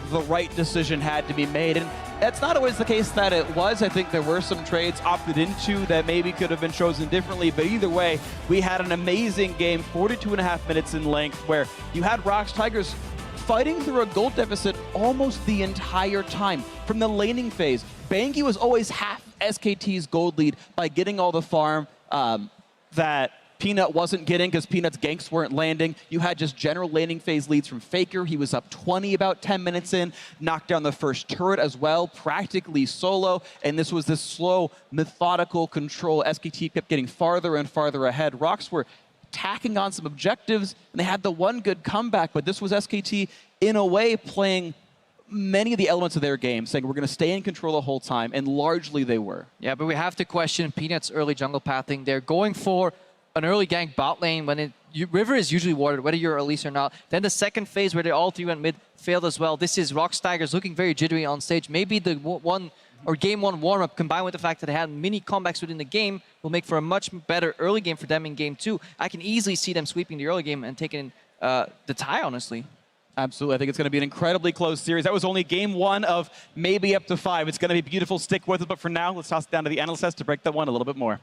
the right decision had to be made. And that's not always the case that it was. I think there were some trades opted into that maybe could have been chosen differently. But either way, we had an amazing game, 42.5 minutes in length, where you had ROX Tigers fighting through a gold deficit almost the entire time. From the laning phase, Bangi was always half SKT's gold lead by getting all the farm that Peanut wasn't getting because Peanut's ganks weren't landing. You had just general laning phase leads from Faker. He was up 20 about 10 minutes in, knocked down the first turret as well, practically solo. And this was this slow, methodical control. SKT kept getting farther and farther ahead. ROX were tacking on some objectives, and they had the one good comeback, but this was SKT, in a way, playing many of the elements of their game, saying we're going to stay in control the whole time, and largely they were. Yeah, but we have to question Peanut's early jungle pathing. They're going for an early gank bot lane when River is usually warded, whether you're Elise or not. Then the second phase where they all 3 went mid failed as well. This is ROX Tigers looking very jittery on stage. Maybe the one or game 1 warm-up combined with the fact that they had mini comebacks within the game will make for a much better early game for them in game 2. I can easily see them sweeping the early game and taking the tie, honestly. Absolutely. I think it's going to be an incredibly close series. That was only game 1 of maybe up to 5. It's going to be beautiful. Stick with it. But for now, let's toss it down to the analyst to break that one a little bit more.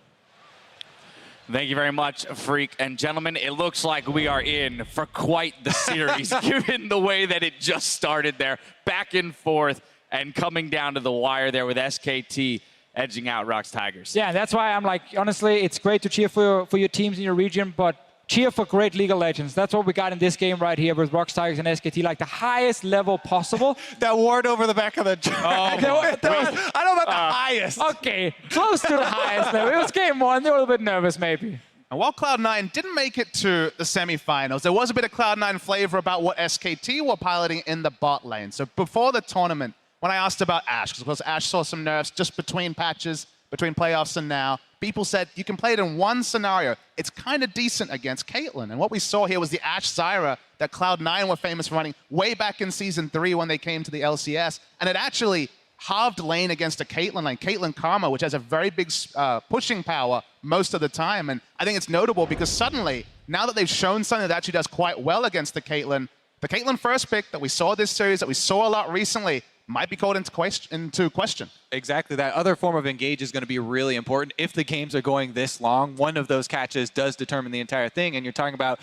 Thank you very much, Freak. And gentlemen, it looks like we are in for quite the series, given the way that it just started there. Back and forth and coming down to the wire there with SKT edging out ROX Tigers. Yeah, that's why I'm like, honestly, it's great to cheer for your teams in your region, but cheer for great League of Legends. That's what we got in this game right here with ROX Tigers and SKT, like the highest level possible. That ward over the back of the... I don't know about the highest. Okay, close to the highest level. It was game 1. They were a little bit nervous, maybe. And while Cloud9 didn't make it to the semifinals, there was a bit of Cloud9 flavor about what SKT were piloting in the bot lane. So before the tournament, when I asked about Ashe, because of course Ashe saw some nerfs just between patches, between playoffs and now, people said you can play it in one scenario. It's kind of decent against Caitlyn. And what we saw here was the Ashe Zyra that Cloud9 were famous for running way back in Season 3 when they came to the LCS. And it actually halved lane against a Caitlyn lane, Caitlyn Karma, which has a very big pushing power most of the time. And I think it's notable because suddenly, now that they've shown something that actually does quite well against the Caitlyn first pick that we saw this series, that we saw a lot recently, might be called into question. Exactly. That other form of engage is going to be really important. If the games are going this long, one of those catches does determine the entire thing. And you're talking about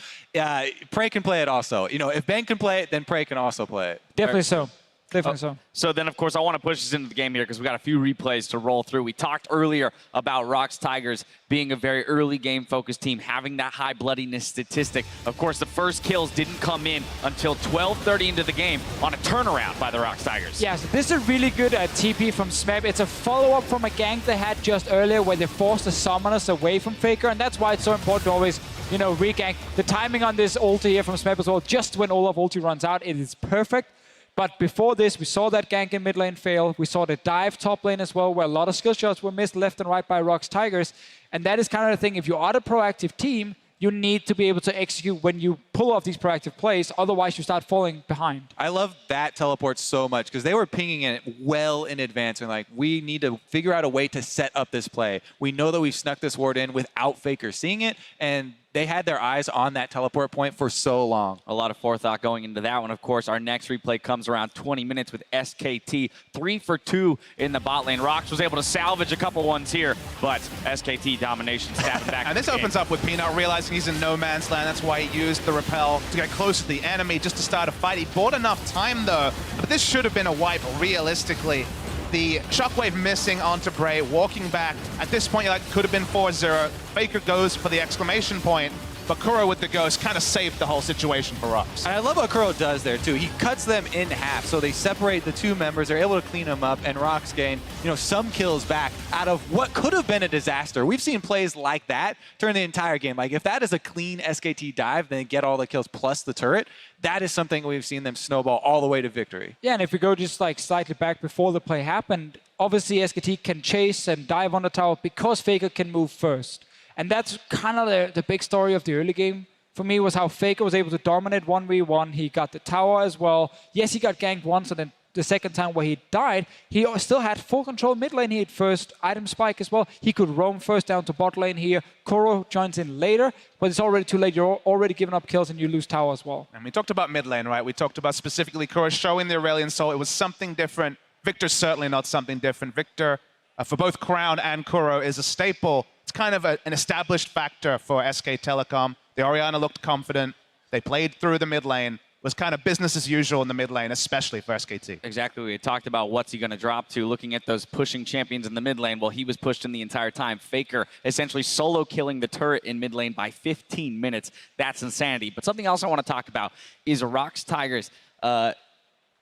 Prey can play it also. You know, if Ben can play it, then Prey can also play it. Definitely so. Definitely so. So then, of course, I want to push us into the game here because we got a few replays to roll through. We talked earlier about ROX Tigers being a very early game-focused team, having that high bloodiness statistic. Of course, the first kills didn't come in until 12:30 into the game on a turnaround by the ROX Tigers. Yeah, so this is a really good TP from Smeb. It's a follow-up from a gank they had just earlier where they forced the summoners away from Faker, and that's why it's so important to always, you know, re-gank. The timing on this ulti here from Smeb as well, just when Olaf ulti runs out, it is perfect. But before this, we saw that gank in mid lane fail. We saw the dive top lane as well, where a lot of skill shots were missed left and right by ROX Tigers. And that is kind of the thing. If you are a proactive team, you need to be able to execute when you pull off these proactive plays. Otherwise, you start falling behind. I love that teleport so much because they were pinging it well in advance. And like, we need to figure out a way to set up this play. We know that we've snuck this ward in without Faker seeing it. And they had their eyes on that teleport point for so long. A lot of forethought going into that one. Of course, our next replay comes around 20 minutes with SKT. 3 for 2 in the bot lane. ROX was able to salvage a couple ones here, but SKT domination stabbing back. And this opens up with Peanut realizing he's in no man's land. That's why he used the repel to get close to the enemy just to start a fight. He bought enough time though, but this should have been a wipe realistically. The shockwave missing onto Bray, walking back. At this point, you're like, could have been 4-0. Faker goes for the exclamation point, but Kuro with the ghost kind of saved the whole situation for ROX. And I love what Kuro does there too. He cuts them in half, so they separate the two members. They're able to clean them up, and ROX gain, you know, some kills back out of what could have been a disaster. We've seen plays like that turn the entire game. Like if that is a clean SKT dive, then get all the kills plus the turret. That is something we've seen them snowball all the way to victory. Yeah, and if we go just like slightly back before the play happened, obviously SKT can chase and dive on the tower because Faker can move first. And that's kind of the big story of the early game for me, was how Faker was able to dominate 1v1. He got the tower as well. Yes, he got ganked once, and then the second time where he died, he still had full control mid lane. He had first item spike as well. He could roam first down to bot lane here. Kuro joins in later, but it's already too late. You're already giving up kills and you lose tower as well. And we talked about mid lane, right? We talked about specifically Kuro showing the Aurelion Soul. It was something different. Victor's certainly not something different. Victor, for both Crown and Kuro, is a staple. It's kind of an established factor for SK Telecom. The Orianna looked confident. They played through the mid lane. It was kind of business as usual in the mid lane, especially for SKT. Exactly. We had talked about what's he going to drop to, looking at those pushing champions in the mid lane. Well, he was pushed in the entire time. Faker essentially solo killing the turret in mid lane by 15 minutes. That's insanity. But something else I want to talk about is ROX Tigers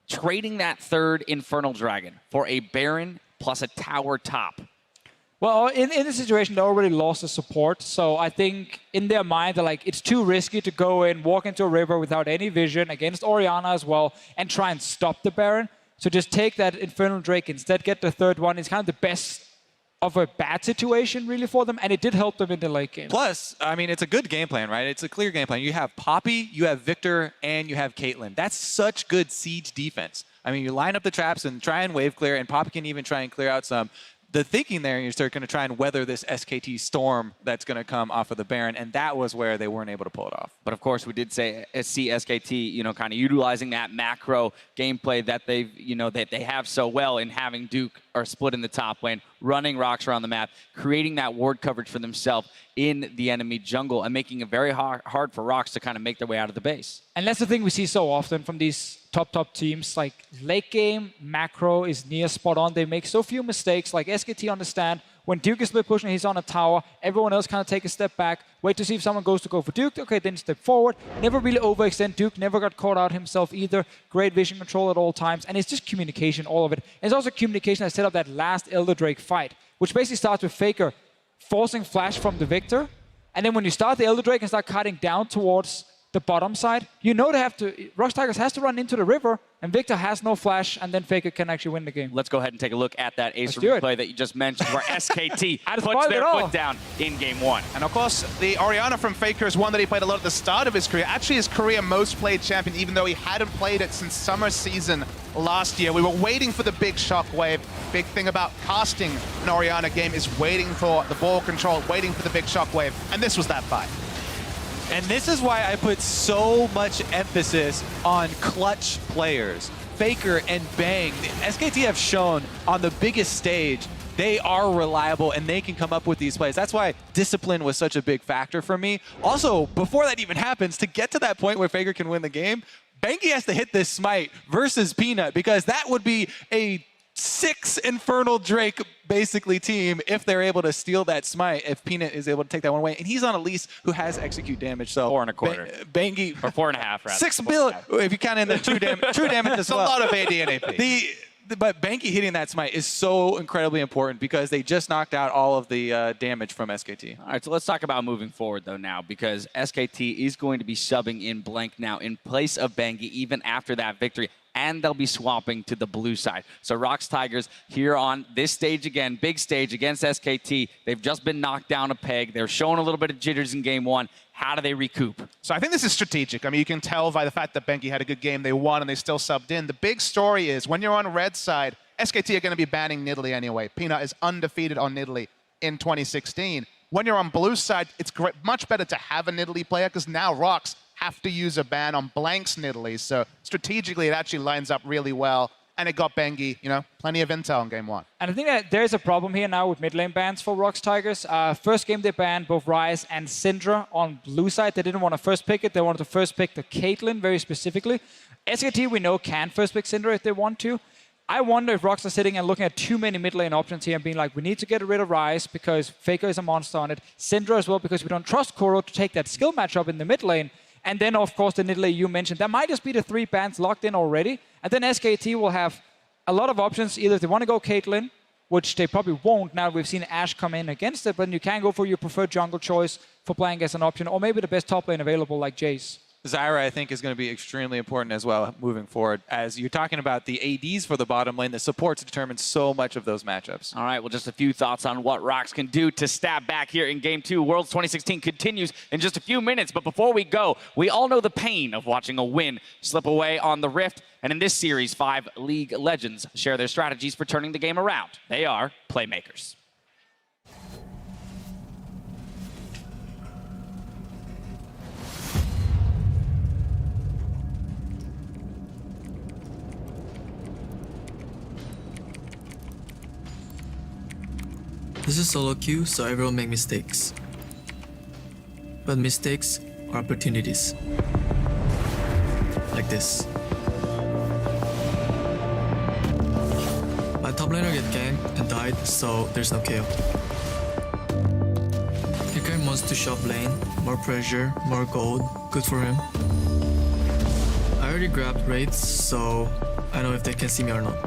trading that third Infernal Dragon for a Baron plus a tower top. Well, in this situation, they already lost the support. So I think in their mind, they're like, it's too risky to go in, walk into a river without any vision against Orianna as well, and try and stop the Baron. So just take that Infernal Drake, instead get the third one. It's kind of the best of a bad situation, really, for them. And it did help them in the late game. Plus, I mean, it's a good game plan, right? It's a clear game plan. You have Poppy, you have Victor, and you have Caitlyn. That's such good siege defense. I mean, you line up the traps and try and wave clear, and Poppy can even try and clear out some. The thinking there, you're going to try and weather this SKT storm that's going to come off of the Baron, and that was where they weren't able to pull it off. But of course, we did see SKT, kind of utilizing that macro gameplay that that they have so well in having Duke or split in the top lane, running ROX around the map, creating that ward coverage for themselves in the enemy jungle, and making it very hard for ROX to kind of make their way out of the base. And that's the thing we see so often from these top teams. Like late game, macro is near spot on. They make so few mistakes. Like SKT understand when Duke is split pushing, he's on a tower. Everyone else kind of take a step back, wait to see if someone goes to go for Duke. Okay, then step forward. Never really overextend. Duke never got caught out himself either. Great vision control at all times. And it's just communication, all of it. And it's also communication that set up that last Elder Drake fight, which basically starts with Faker forcing flash from the Victor. And then when you start the Elder Drake and start cutting down towards the bottom side, you know ROX Tigers has to run into the river, and Victor has no flash, and then Faker can actually win the game. Let's go ahead and take a look at that Ace replay that you just mentioned, where SKT puts their foot down in game one. And of course, the Orianna from Faker is one that he played a lot at the start of his career. Actually, his career most played champion, even though he hadn't played it since summer season last year. We were waiting for the big shockwave. Big thing about casting an Orianna game is waiting for the ball control, waiting for the big shockwave, and this was that fight. And this is why I put so much emphasis on clutch players. Faker and Bang. The SKT have shown on the biggest stage they are reliable and they can come up with these plays. That's why discipline was such a big factor for me. Also, before that even happens, to get to that point where Faker can win the game, Banky has to hit this smite versus Peanut, because that would be a 6 Infernal Drake basically team if they're able to steal that smite, if Peanut is able to take that one away. And he's on Elise, who has execute damage. So 4 1/4. Banky, or 4.5 rather. 6 billion if you count in the true damage as well. A lot of AD and AP. But Banky hitting that smite is so incredibly important, because they just knocked out all of the damage from SKT. All right, so let's talk about moving forward, though, now, because SKT is going to be subbing in Blank now in place of Banky even after that victory, and they'll be swapping to the blue side. So ROX Tigers here on this stage again, big stage against SKT. They've just been knocked down a peg. They're showing a little bit of jitters in game one. How do they recoup? So I think this is strategic. I mean, you can tell by the fact that Banky had a good game. They won and they still subbed in. The big story is when you're on red side, SKT are going to be banning Nidalee anyway. Peanut is undefeated on Nidalee in 2016. When you're on blue side, it's much better to have a Nidalee player, because now ROX have to use a ban on Blank's Nidalee. So strategically, it actually lines up really well. And it got Bengi, plenty of intel in game one. And I think that there's a problem here now with mid lane bans for ROX Tigers. First game, they banned both Ryze and Syndra on blue side. They didn't want to first pick it. They wanted to first pick the Caitlyn very specifically. SKT, we know, can first pick Syndra if they want to. I wonder if ROX are sitting and looking at too many mid lane options here and being like, we need to get rid of Ryze because Faker is a monster on it. Syndra as well, because we don't trust Koro to take that skill matchup in the mid lane. And then, of course, the Nidalee you mentioned. That might just be the 3 bans locked in already. And then SKT will have a lot of options. Either if they want to go Caitlyn, which they probably won't now we've seen Ashe come in against it, but you can go for your preferred jungle choice for playing as an option, or maybe the best top lane available like Jace. Zyra, I think, is going to be extremely important as well moving forward. As you're talking about the ADs for the bottom lane, the supports determine so much of those matchups. All right, well, just a few thoughts on what ROX can do to stab back here in Game 2. Worlds 2016 continues in just a few minutes, but before we go, we all know the pain of watching a win slip away on the Rift. And in this series, 5 League legends share their strategies for turning the game around. They are playmakers. This is solo queue, so everyone make mistakes. But mistakes are opportunities. Like this. My top laner get ganked and died, so there's no KO. Hikarim wants to shove lane, more pressure, more gold, good for him. I already grabbed raids, so I know if they can see me or not.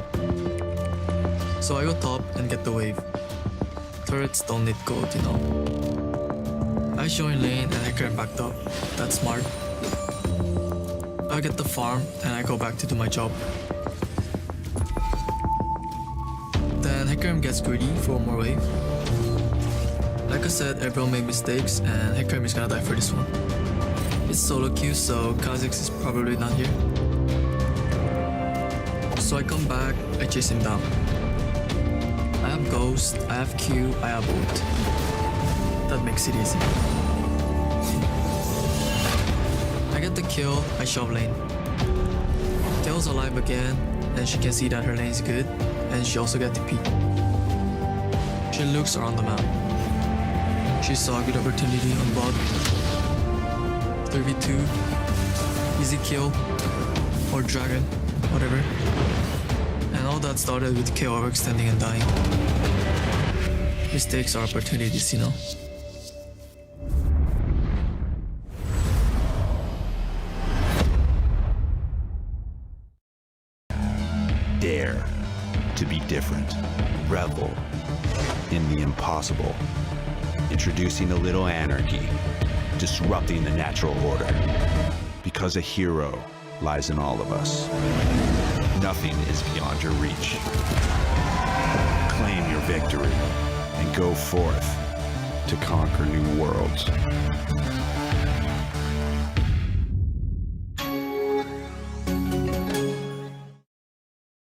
So I go top and get the wave. Turrets don't need gold, I join lane and Hikarim backed up. That's smart. I get the farm and I go back to do my job. Then Hikarim gets greedy for more wave. Like I said, everyone made mistakes and Hikarim is gonna die for this one. It's solo queue, so Kha'Zix is probably not here. So I come back, I chase him down. I have Ghost, I have Q, I have Ult. That makes it easy. I get the kill, I shove lane. Kao's alive again, and she can see that her lane is good, and she also gets TP. She looks around the map. She saw a good opportunity on bot. 3v2, easy kill, or dragon, whatever. And all that started with Kao overextending and dying. Mistakes are opportunities, you know. Dare to be different. Revel in the impossible. Introducing a little anarchy. Disrupting the natural order. Because a hero lies in all of us. Nothing is beyond your reach. Claim your victory and go forth to conquer new worlds.